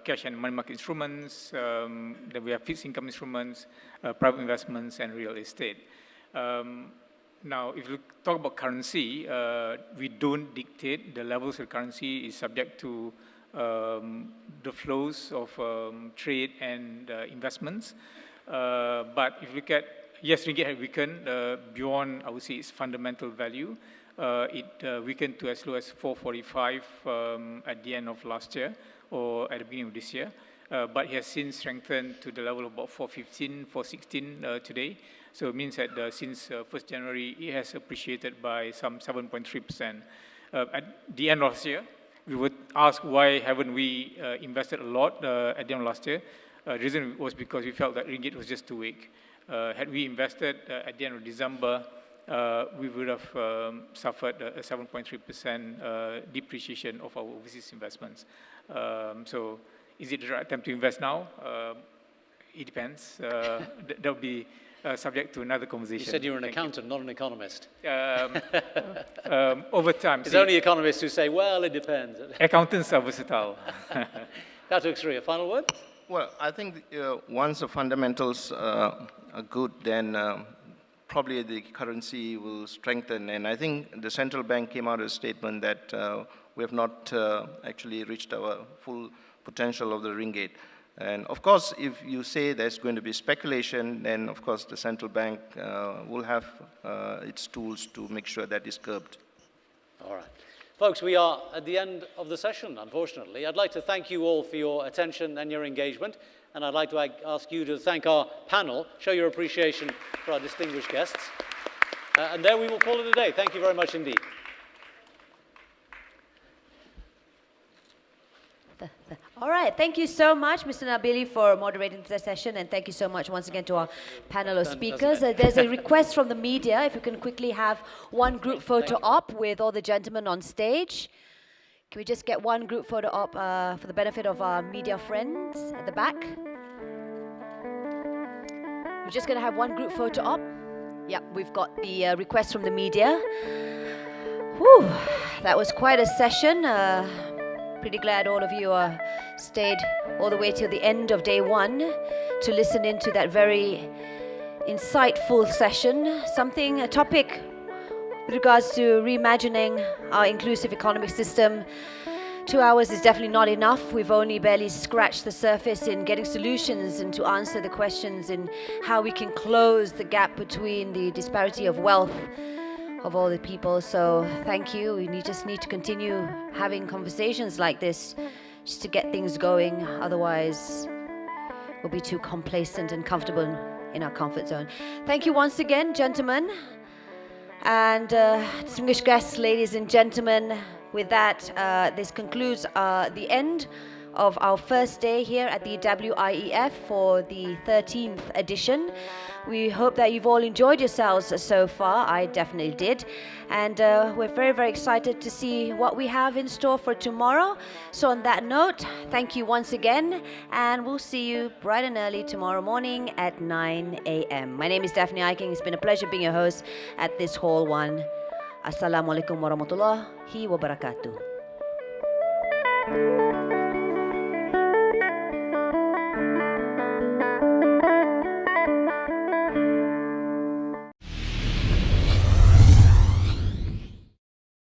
cash and money market instruments. Then we have fixed income instruments, private investments, and real estate. Now, if you talk about currency, we don't dictate the levels of currency. Is subject to the flows of trade and investments. But if you look at yes, ringgit had weakened beyond, I would say, its fundamental value. It weakened to as low as 445 at the end of last year or at the beginning of this year. But it has since strengthened to the level of about 415, 416 today. So it means that since 1st January, it has appreciated by some 7.3%. At the end of last year, we would ask why haven't we invested a lot at the end of last year. The reason was because we felt that ringgit was just too weak. Had we invested at the end of December, we would have suffered a 7.3% depreciation of our overseas investments. So is it the right time to invest now? It depends. That will be subject to another conversation. You said you were an accountant, not an economist. Over time. There's only economists who say, well, it depends. Accountants are versatile. Dato' Sri, a final word? Well, I think once the fundamentals are good, then probably the currency will strengthen. And I think the central bank came out with a statement that we have not actually reached our full potential of the ringgit. And of course, if you say there's going to be speculation, then of course the central bank will have its tools to make sure that is curbed. All right. Folks, we are at the end of the session, unfortunately. I'd like to thank you all for your attention and your engagement. And I'd like to ask you to thank our panel, show your appreciation for our distinguished guests. And there we will call it a day. Thank you very much indeed. All right, thank you so much, Mr. Nabili, for moderating the session, and thank you so much once again to our panel of speakers. There's a request from the media, if you can quickly have one group photo op with all the gentlemen on stage. Can we just get one group photo op for the benefit of our media friends at the back? We're just going to have one group photo op. Yep, we've got the request from the media. Whew, that was quite a session. Pretty glad all of you stayed all the way till the end of day one to listen into that very insightful session. A topic with regards to reimagining our inclusive economic system. 2 hours is definitely not enough. We've only barely scratched the surface in getting solutions and to answer the questions in how we can close the gap between the disparity of wealth of all the people. So thank you. We just need to continue having conversations like this just to get things going. Otherwise, we'll be too complacent and comfortable in our comfort zone. Thank you once again, gentlemen. And distinguished guests, ladies and gentlemen, with that, this concludes the end of our first day here at the WIEF for the 13th edition. We hope that you've all enjoyed yourselves so far. I definitely did. And we're very, very excited to see what we have in store for tomorrow. So on that note, thank you once again, and we'll see you bright and early tomorrow morning at 9 a.m. My name is Daphne Eiking. It's been a pleasure being your host at this Hall 1. Assalamualaikum warahmatullahi wabarakatuh.